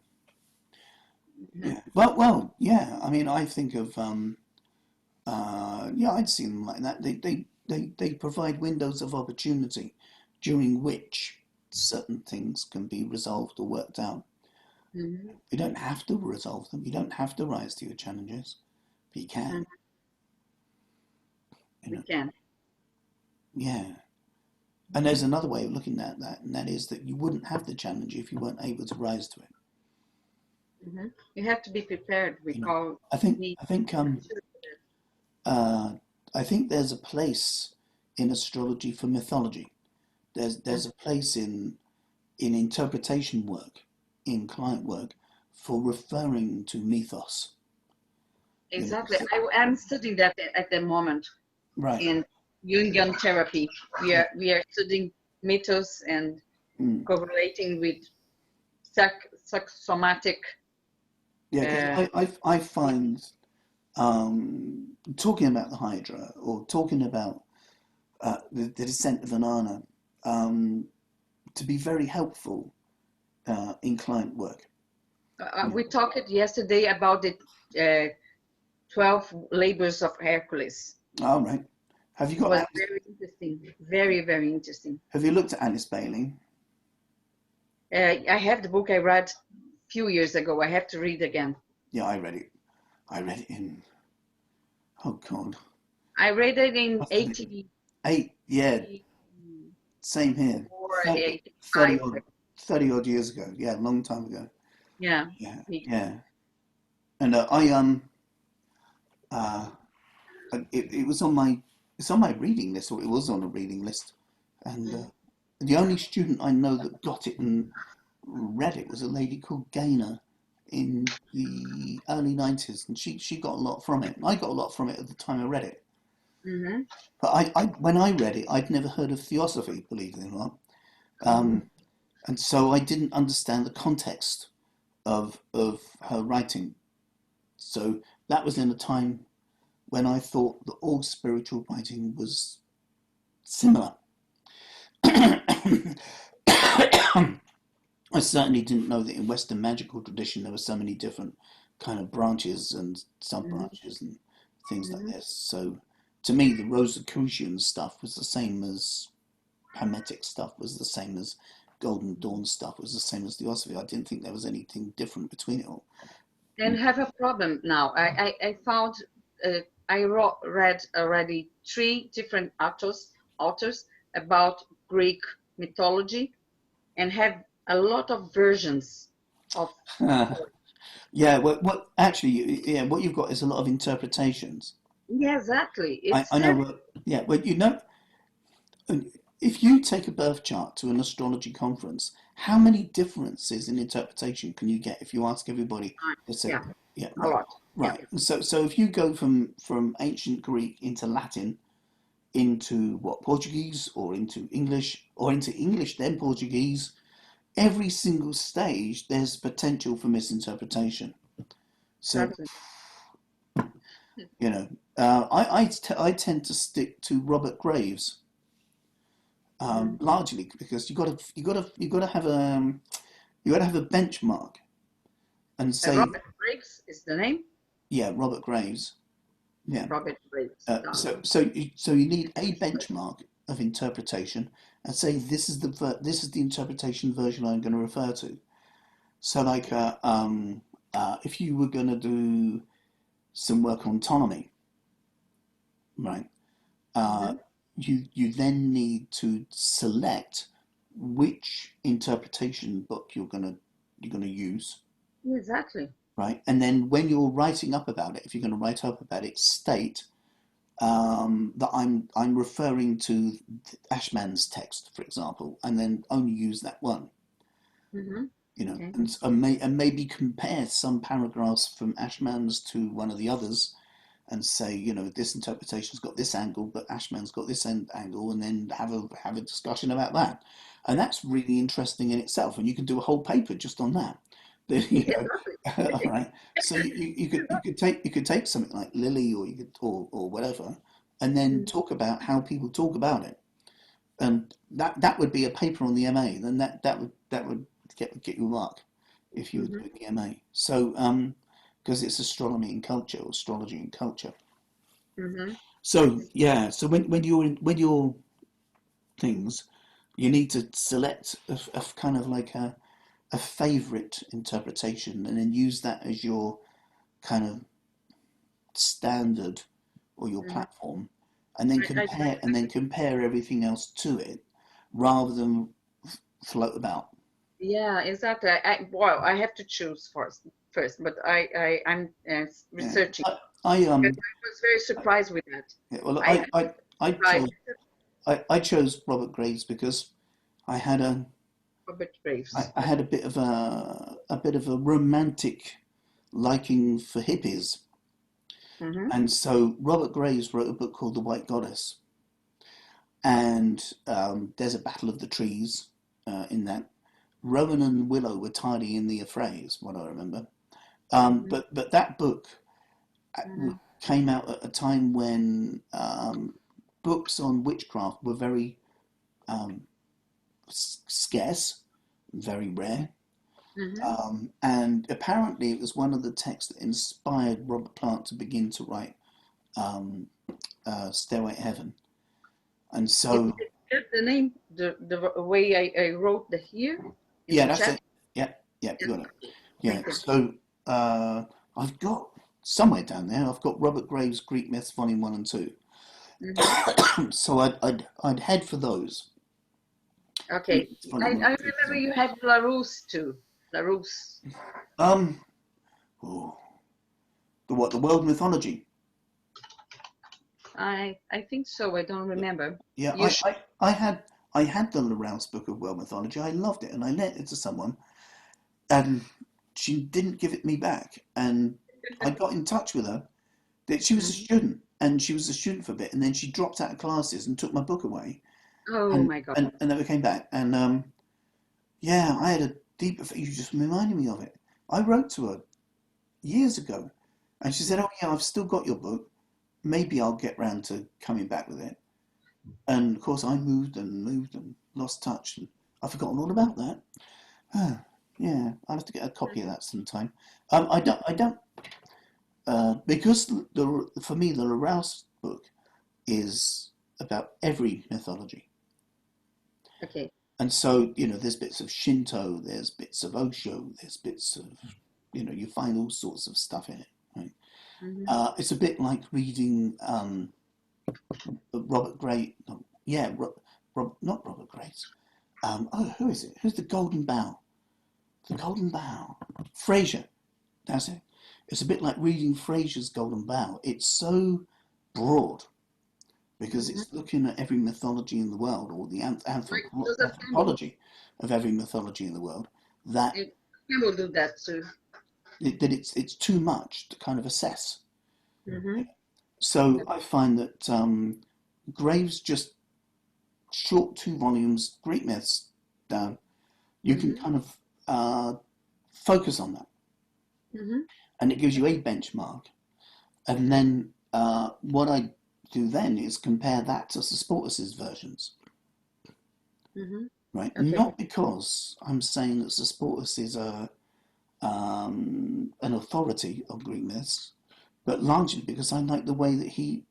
Mhm. Yeah. Well, yeah. I mean, I think of yeah, I'd see them like that. They provide windows of opportunity during which certain things can be resolved or worked out. Mhm. You don't have to resolve them. You don't have to rise to your challenges, but you Mhm. can. You We know. can. Yeah. And there's another way of looking at that, and that is that you wouldn't have the challenge if you weren't able to rise to it. Mhm. You have to be prepared. We You know. call I think we I think uh, I think there's a place in astrology for mythology. There's a place in interpretation work, in client work, for referring to mythos. You know, exactly. so, I am studying that at the moment right. in Jungian therapy. Yeah. We are studying mythos and Mm. correlating with somatic. Yeah, because Uh, I find talking about the Hydra or talking about the descent of an Anna um, to be very helpful in client work. You we talked yesterday about the 12 labors of Hercules. know. All right. Have you It got was Alice? very interesting, very, very interesting. Have you looked at Alice Bailey? I have the book I read a few years ago. I have to read again. Yeah, I read it. I read it in, oh God, I read it in must have been 84, eight. Yeah, same here. 30, 30 85. odd, 30 odd years ago. Yeah, a long time ago. Yeah, Yeah, me too. yeah. And uh, it was on my it's on my reading list, or it was on a reading list. And the only student I know that got it and read it was a lady called Gaynor in the early 90s, and she got a lot from it. I got a lot from it at the time I read it. Mm-hmm. But I when I read it, I'd never heard of theosophy, believe it or not. Mm-hmm. And so I didn't understand the context of her writing. So that was in a time when I thought that all spiritual writing was similar. I certainly didn't know that in Western magical tradition there were so many different kind of branches and sub branches and things like Mm-hmm. this. So to me, the Rosicrucian stuff was the same as Hermetic stuff, was the same as Golden Dawn stuff, was the same as Theosophy. I didn't think there was anything different between it all. And have a problem now. I found read already three different authors about Greek mythology and have a lot of versions of. Yeah, what actually, yeah, what you've got is a lot of interpretations. Yeah, exactly. I It's know, very. yeah, well, you know, if you take a birth chart to an astrology conference, how many differences in interpretation can you get if you ask everybody to say, Yeah, yeah, a right, lot. Yeah. right. So if you go from ancient Greek into Latin, into what, Portuguese, or into English, or into English then Portuguese, every single stage there's potential for misinterpretation. So Exactly. you know, I tend to stick to Robert Graves Mm. largely because you got to have a you got to have a benchmark and say, Robert Briggs is the name. yeah, Robert Graves, yeah. Robert Briggs. So you need a benchmark of interpretation and say this is the interpretation version I'm going to refer to. So like if you were going to do some work on autonomy, right? Uh, Mm-hmm. you then need to select which interpretation book you're gonna use, Exactly. right? And then when you're writing up about it, if you're going to write up about it, state that I'm referring to Ashman's text, for example, and then only use that one, Mm-hmm. you know, Okay. and maybe compare some paragraphs from Ashman's to one of the others, and say, you know, this interpretation's got this angle, but Ashman's got this angle, and then have a discussion about that, and that's really interesting in itself, and you can do a whole paper just on that. You know, Exactly. all right. So you could take something like Lily, or you could or whatever, and then Mm-hmm. talk about how people talk about it, and that would be a paper on the MA. Then that would get you a mark if you were Mm-hmm. doing the MA. So because it's astronomy and culture, or astrology and culture. Mm-hmm. So yeah, so when you're things, you need to select a kind of like a favorite interpretation, and then use that as your kind of standard or your Mm-hmm. platform, and then I, I, compare everything else to it, rather than float about. yeah, exactly. Well, I have to choose first, but I'm Yeah, researching I because I was very surprised with that. yeah, well, I I tried chose I chose Robert Graves because I had a Robert Graves. I had a bit of a romantic liking for hippies, Mm-hmm. and so Robert Graves wrote a book called The White Goddess, and there's a battle of the trees in that. Rowan and Willow were tardy in the affray, is what I remember. Mm-hmm. But that book Mm-hmm. came out at a time when books on witchcraft were very um, scarce, very rare. Mm-hmm. And apparently, it was one of the texts that inspired Robert Plant to begin to write um, Stairway to Heaven. And so, Is that the name? The way I wrote the here in yeah, the that's chat? it. Yeah, yeah, you Yes. got it. Okay. Yeah, Thank you. so I've got somewhere down there, I've got Robert Graves' Greek Myths, Volume 1 and 2. Mm-hmm. So I'd head for those. Greek Okay. Myths, I, Volume 1 I and 2, for remember you example. had Larousse too. Larousse. Um, oh, the what? The world mythology. I think so. I don't remember. Yeah, You should. I had the Larousse book of world mythology. I loved it, and I lent it to someone, and she didn't give it me back. And I got in touch with her. That she was a Mhm. student, and she was a student for a bit, and then she dropped out of classes and took my book away, Oh and my God. and never came back. And yeah, I had a deep. You just reminded me of it. I wrote to her years ago, and she said, Mhm. "Oh yeah, I've still got your book. Maybe I'll get round to coming back with it." And of course, I moved and lost touch, and I've forgotten all about that. Yeah, I'll have to get a copy of that sometime. I don't, because for me, the Rouse book is about every mythology. Okay. And so, there's bits of Shinto, there's bits of Osho, there's bits of, you find all sorts of stuff in it. Right? Hmm. It's a bit like reading Robert Gray. No, yeah, not Robert Grace. Who is it? Who's the Golden Bough? The Golden Bough. Fraser. That's it. It's a bit like reading Fraser's Golden Bough. It's so broad because Hmm. it's looking at every mythology in the world, or the Like Joseph Campbell. anthropology of every mythology in the world, that And Campbell do that too. it's too much to kind of assess. Hmm. So I find that Graves just short 2 volumes, Greek myths down. You can Hmm. kind of focus on that, Hmm. and it gives you a benchmark. And then what I do then is compare that to Susportus's versions, Hmm. right? Okay. Not because I'm saying that Susportus is an authority on Greek myths, but largely because I like the way that he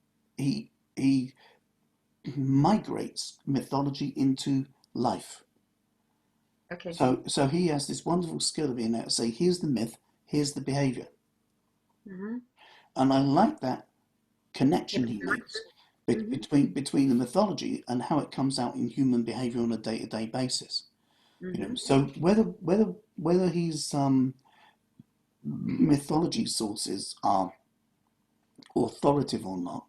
migrates mythology into life. Okay. So he has this wonderful skill of being able to say, here's the myth, here's the behavior, Hmm. and I like that connection Yep. he makes Hmm. between the mythology and how it comes out in human behavior on a day-to-day basis. Hmm. So whether he's mythology sources are authoritative or not,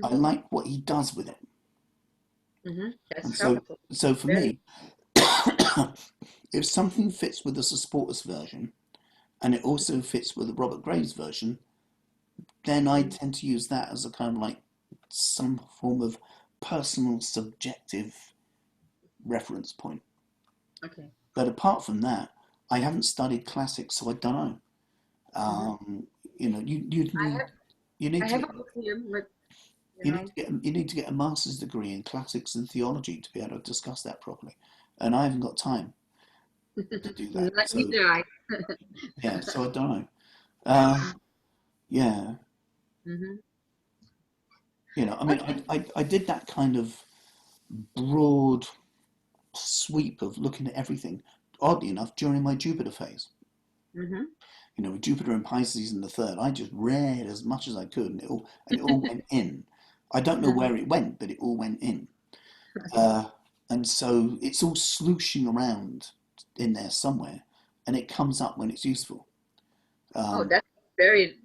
I Mm-hmm. like what he does with it. Mm-hmm. That's And helpful. so for Very. me, if something fits with the supporters version and it also fits with the Robert Graves version, then I Mhm. tend to use that as a kind of like some form of personal subjective reference point. Okay. But apart from that, I haven't studied classics, so I don't know. Mm-hmm. Um, you know, I have you I need to have get a book here, but you you need know, to get you need to get a master's degree in classics and theology to be able to discuss that properly, and I haven't got time to do that. So neither I. yeah, so I don't know. Uh, yeah, Mm-hmm. you know, I mean, Okay. I did that kind of broad sweep of looking at everything. Oddly enough, during my Jupiter phase, Mm-hmm. you know, with Jupiter and Pisces in the third, I just read as much as I could, and it all went in. I don't know Mm-hmm. where it went, but it all went in. Uh, and so it's all slooshing around in there somewhere, and it comes up when it's useful. Oh, Um, that's very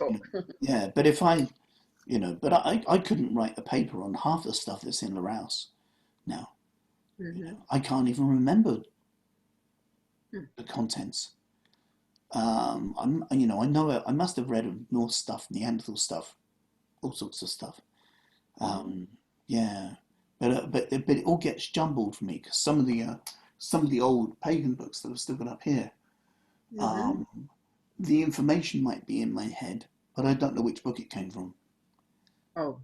you useful. know, yeah, but if I, you know, but I couldn't write a paper on half the stuff that's in Larousse now. You Mm-hmm. know, I can't even remember the contents. You know, I must have read of Norse stuff, Neanderthal stuff, all sorts of stuff. Mm-hmm. Um, yeah, but it all gets jumbled for me because some of the old pagan books that I've still got up here, Mm-hmm. um, the information might be in my head, but I don't know which book it came from. Oh,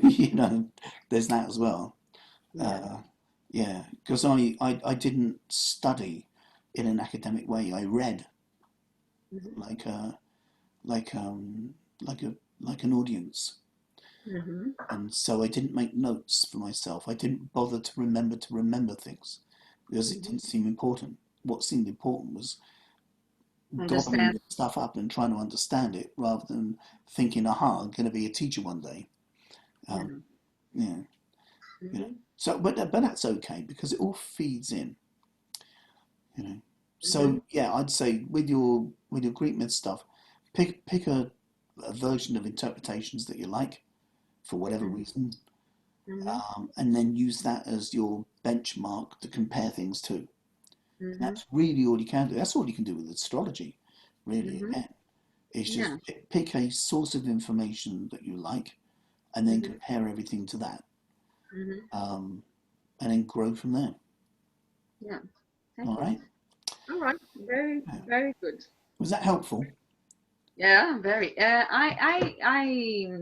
You know, there's that as well. yeah. Uh, yeah, because I didn't study in an academic way. I read Mm-hmm. like a like like a like an audience, Mm-hmm. and so I didn't make notes for myself. I didn't bother to remember things because it Mm-hmm. didn't seem important. What seemed important was gobbling Understand. the stuff up and trying to understand it rather than thinking, aha, I'm going to be a teacher one day. Um, Yeah. yeah, you know. Mm-hmm. So, but that's okay because it all feeds in, you know. Mm-hmm. So yeah, I'd say with your Greek myth stuff, pick a version of interpretations that you like for whatever reason, Mm-hmm. and then use that as your benchmark to compare things to. And Mm-hmm. that's really all you can do. That's all you can do with astrology, really. Mm-hmm. Again, it's just Yeah. pick a source of information that you like, and then Mm-hmm. compare everything to that, Mm-hmm. um, and then grow from there. Yeah. Thank All you. right. All right. Very, Yeah. very good. Was that helpful? Yeah, very. I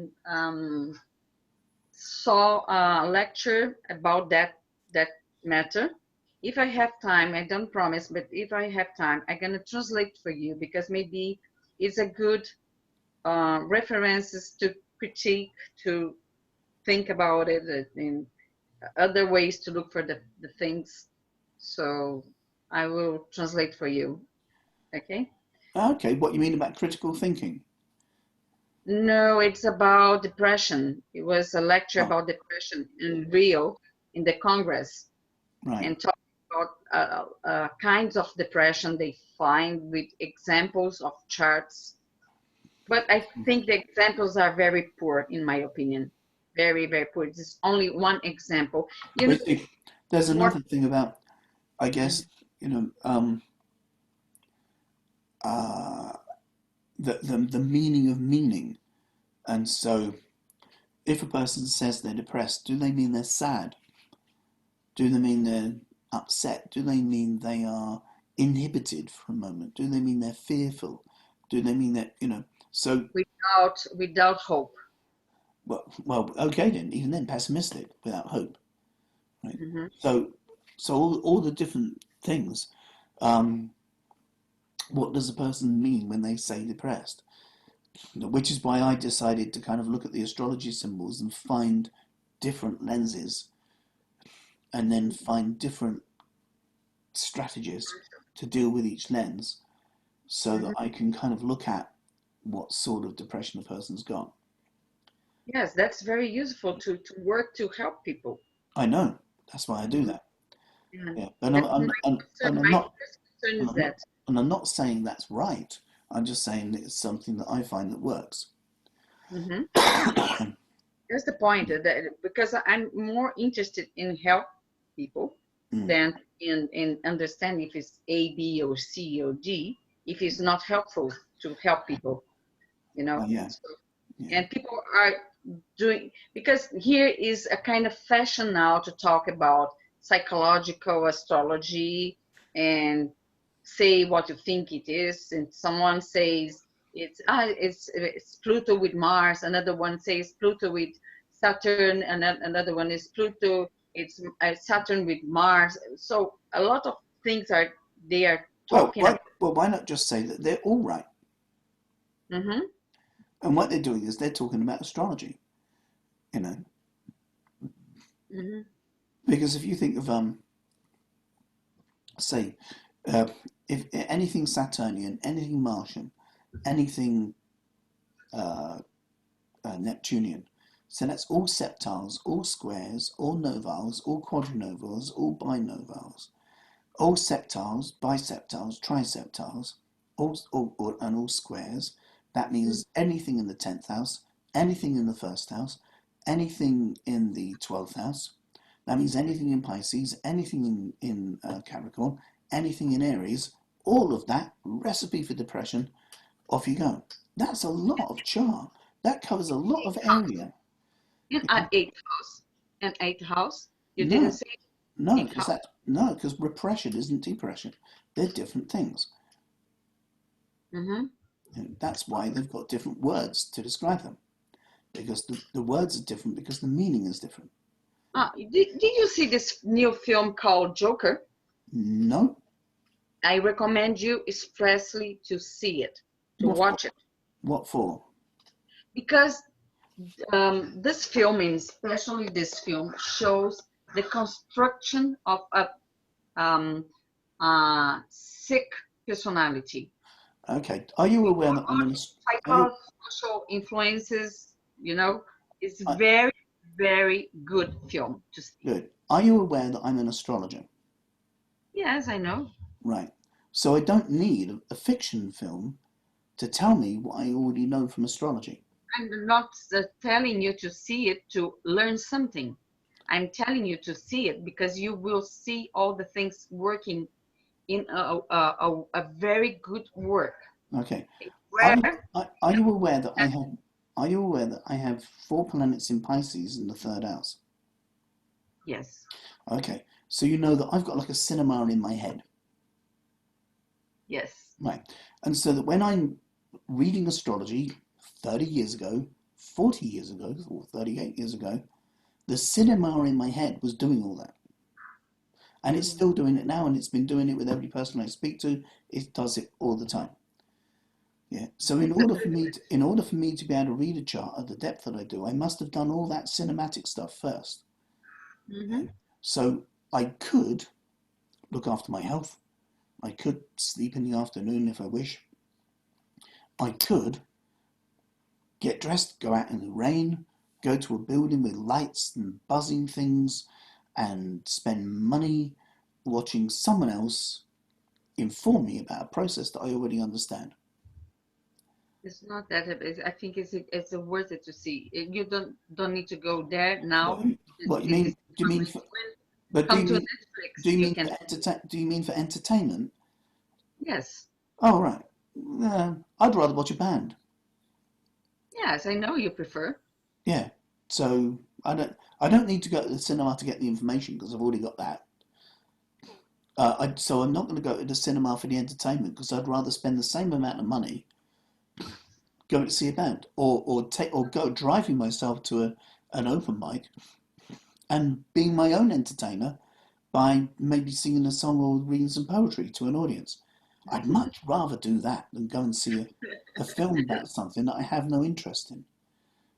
saw a lecture about that matter. If I have time, I don't promise, but if I have time, I'm gonna translate for you because maybe it's a good references to critique, to think about it, and other ways to look for the things. So I will translate for you. Okay? Okay. What you mean about critical thinking? No, it's about depression. It was a lecture Oh, about depression in Rio in the Congress right. and talking about kinds of depression they find with examples of charts. But I think the examples are very poor, in my opinion. Very, very poor. It's only one example. You But need see, there's more. another thing about, I Mhm. guess, you know, uh, the meaning of meaning. And so, if a person says they're depressed, do they mean they're sad? Do they mean they're upset? Do they mean they are inhibited for a moment? Do they mean they're fearful? Do they mean that, you know? So, Without hope. well, okay then, even then, pessimistic, without hope, right? Hmm. So, all the different things. Um, what does a person mean when they say depressed? Which is why I decided to kind of look at the astrology symbols and find different lenses and then find different strategies to deal with each lens so that Hmm. I can kind of look at what sort of depression a person's got. Yes, that's very useful to work to help people. I know that's why I do Hmm. that. Yeah, Yeah, but that's my concern. and I'm My not first concern and is I'm not that. And I'm not saying that's right. I'm just saying it's something that I find that works. Hmm. That's the point. That because I'm more interested in help people Mm. than in understanding if it's A, B, or C or D. If it's not helpful to help people, you Oh know. yeah, So, yeah. and people are doing, because here is a kind of fashion now to talk about psychological astrology and say what you think it is. And someone says it's Pluto with Mars, another one says Pluto with Saturn, and another one is Pluto, it's Saturn with Mars. So a lot of things are they are talking about. Well, why not just say that they're all right? Hmm. And what they're doing is they're talking about astrology, you know. Hmm. Because if you think of say, uh, if anything Saturnian, anything Martian, anything uh, Neptunian, so that's all septiles, all squares, all novals, all quadrinovals, all binovals, all septiles, biseptiles, triseptiles, and all squares. That means anything in the 10th house, anything in the first house, anything in the 12th house. That means anything in Pisces, anything in Capricorn, anything in Aries. All of that recipe for depression. Off you go. That's a lot of chart. That covers a lot of area. In Yeah. eighth house. In eighth house. You didn't No, say no, eighth because house. that no, because repression isn't depression. They're different things. Hmm. And that's why they've got different words to describe them. Because the words are different because the meaning is different. Did you see this new film called Joker? No, I recommend you expressly to see it, to what for? watch it, What for? because this film, and especially this film, shows the construction of a um, sick personality. Okay. Are you aware that I'm an? Are you? Psychosocial influences, you know, it's I, very, very good film to see. good. Are you aware that I'm an astrologer? Yes, I know. Right. So I don't need a fiction film to tell me what I already know from astrology. I'm not telling you to see it to learn something. I'm telling you to see it because you will see all the things working in a very good work. Okay. Are you, Where? are you aware that I have? Are you aware that I have 4 planets in Pisces in the third house? Yes, Okay. So you know that I've got like a cinema in my head, yes. right? And so that when I'm reading astrology 30 years ago, 40 years ago, or 38 years ago, the cinema in my head was doing all that. And it's Mhm. still doing it now, and it's been doing it with every person I speak to. It does it all the time. Yeah. So in order for me to be able to read a chart at the depth that I do, I must have done all that cinematic stuff first. Yeah. Mhm. So I could look after my health. I could sleep in the afternoon if I wish. I could get dressed, go out in the rain, go to a building with lights and buzzing things, and spend money watching someone else inform me about a process that I already understand. It's not that. I think it's worth it to see. You don't need to go there now. What, what you This mean? is Do you mean public. for? When But come to Netflix, do you you mean can. for Do you mean for entertainment? Yes, Oh right. I'd rather watch a band. yes. I know you prefer. Yeah. So I don't need to go to the cinema to get the information because I've already got that. So I'm not going to go to the cinema for the entertainment because I'd rather spend the same amount of money going to see a band or go driving myself to an open mic and being my own entertainer by maybe singing a song or reading some poetry to an audience. I'd much rather do that than go and see a film about something that I have no interest in.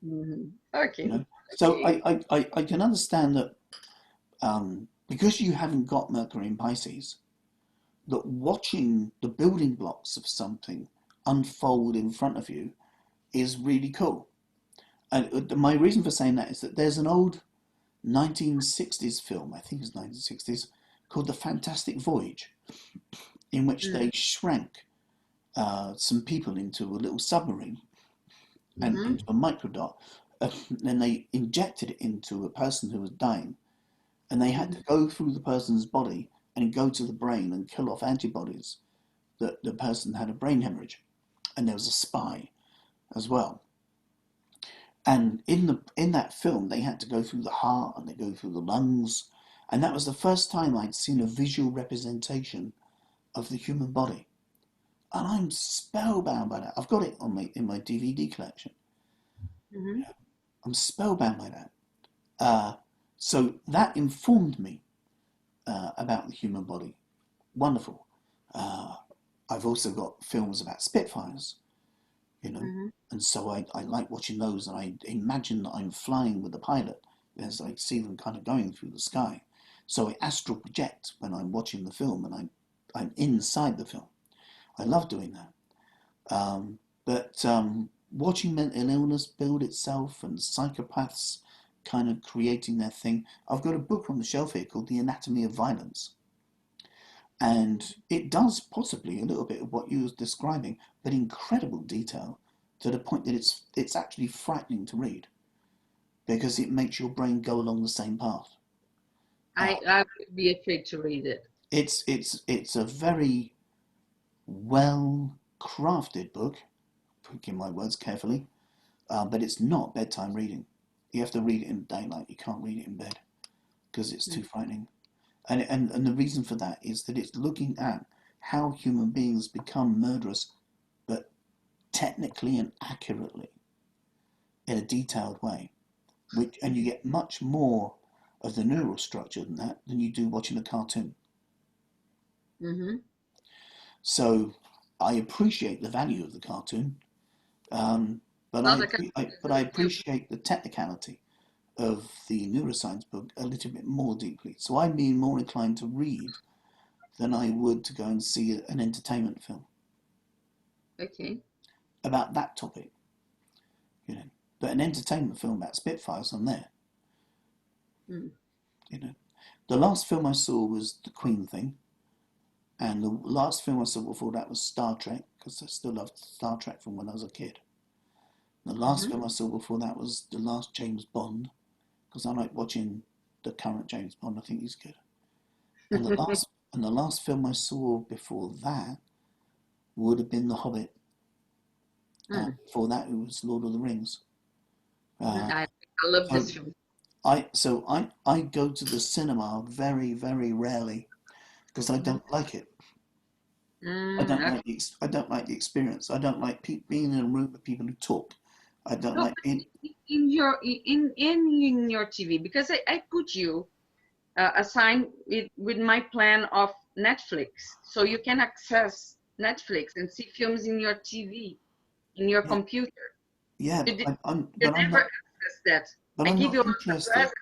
Mhm. You Okay. know, so Okay. I can understand that because you haven't got Mercury in Pisces, that watching the building blocks of something unfold in front of you is really cool. And my reason for saying that is that there's an old 1960s film, I think it's 1960s, called The Fantastic Voyage. in which Mm-hmm. they shrank some people into a little submarine and Mm-hmm. into a microdot. Then they injected it into a person who was dying, and they had to go through the person's body and go to the brain and kill off antibodies that the person had a brain hemorrhage. And there was a spy as well. And in that film, they had to go through the heart and they go through the lungs, and that was the first time I'd seen a visual representation of the human body. And I'm spellbound by that. I've got it on my DVD collection. Mm-hmm. I'm spellbound by that. So that informed me about the human body. Wonderful. Uh, I've also got films about Spitfires, you know, Mm-hmm. and so I like watching those, and I imagine that I'm flying with the pilot as I see them kind of going through the sky. So I astral project when I'm watching the film, and I'm inside the film. I love doing that. But watching mental illness build itself and psychopaths kind of creating their thing. I've got a book on the shelf here called The Anatomy of Violence. And it does possibly a little bit of what you were describing, but incredible detail to the point that it's actually frightening to read because it makes your brain go along the same path. Uh, I would be afraid to read it. it's a very well crafted book, picking my words carefully, but it's not bedtime reading. You have to read it in daylight. You can't read it in bed because it's too frightening. And the reason for that is that it's looking at how human beings become murderous, but technically and accurately in a detailed way. And you get much more of the neural structure than that than you do watching a cartoon. Mm-hmm. So I appreciate the value of the cartoon, um, but Not I, a but I appreciate the technicality of the neuroscience book a little bit more deeply. So I'm being more inclined to read than I would to go and see an entertainment film okay. about that topic, you know. But an entertainment film about Spitfires on there, Mm. you know. The last film I saw was the Queen thing, and the last film I saw before that was Star Trek, because I still loved Star Trek from when I was a kid. The last Mm-hmm. film I saw before that was the last James Bond, because I like watching the current James Bond. I think he's good. And the last film I saw before that would have been The Hobbit. Mm. Before that, it was Lord of the Rings. Uh, I love so this film. I go to the cinema very very rarely because I Mm-hmm. don't like it. Mm. I don't like the experience. I don't like being in a room with people who talk. I don't No, like but being. in your TV, because I put you assign it with my plan of Netflix, so you can access Netflix and see films in your TV, in your Yeah, computer. yeah, You, did, you but I'm never not access that. but I I'm give not you a interested. present.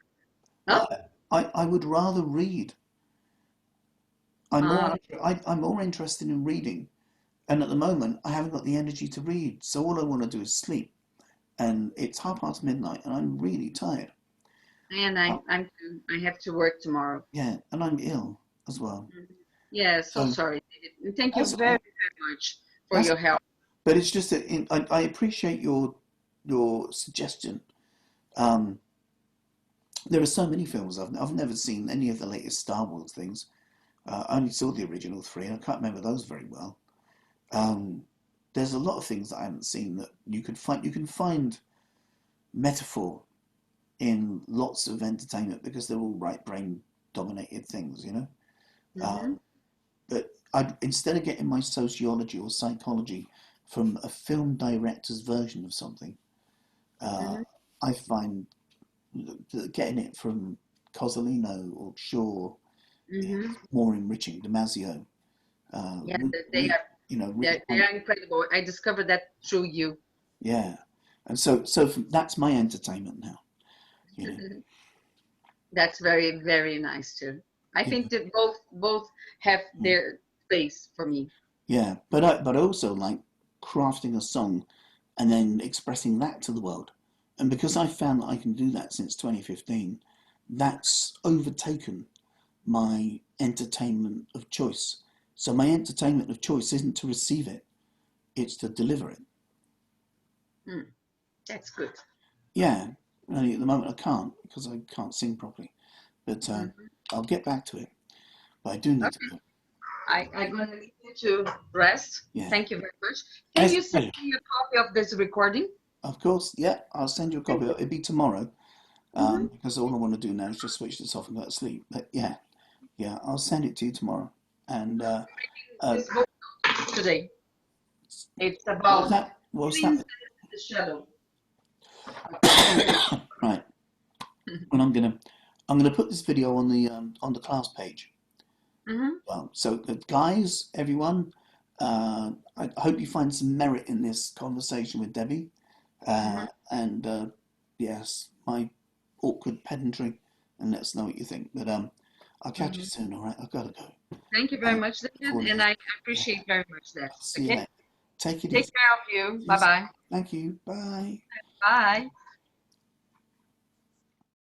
Huh? I would rather read. I'm more Uh, I'm more interested in reading, and at the moment I haven't got the energy to read. So all I want to do is sleep, and it's midnight, and I'm really tired. and Uh, I have to work tomorrow. yeah, and I'm ill as well. Mhm. Yeah, so So sorry, David. And thank you that's very, very much for that's your help. but it's just that I appreciate your suggestion. Um, there are so many films I've never seen any of the latest Star Wars things. I only saw the original three, and I can't remember those very well. Um, there's a lot of things that I haven't seen that you could find. You can find metaphor in lots of entertainment because they're all right brain dominated things, you know. Hmm. Um, but instead of getting my sociology or psychology from a film director's version of something, uh, Hmm. I find getting it from Cosolino or Shaw is Hmm. more enriching. Damasio, Yeah, you know, they are incredible. I discovered that through you. yeah. And so that's my entertainment now. You know, That's very, very nice too. I you know, think that both have their space for me. yeah. But I also like crafting a song and then expressing that to the world. And because I found that I can do that since 2015, that's overtaken my entertainment of choice So my entertainment of choice isn't to receive it, it's to deliver it. That's good. Yeah, only at the moment I can't because I can't sing properly. But I'll get back to it. But I do need to Okay. go. I'm going to leave you to rest. Yeah. Thank you very much. Can It's a you send pleasure. me a copy of this recording? Of course, yeah, I'll send you a Thank copy. you. It'll be tomorrow Mm-hmm. because all I want to do now is just switch this off and go to sleep. But yeah, yeah, I'll send it to you tomorrow. And uh, This book today. It's what was about that? What was feelings that? in the shadow. Right. And I'm gonna put this video on the class page. Mm-hmm. Well, so guys, everyone, I hope you find some merit in this conversation with Debbie. Mm-hmm. And yes, my awkward pedantry, and let us know what you think. But I'll catch you Mm-hmm. soon. All right, I've got to go. Thank you very much, David, Before and now, I yeah, appreciate very much that. I'll see you Okay? later. Take it Take easy. care of you. You too. Bye-bye. Thank you. Bye. Bye.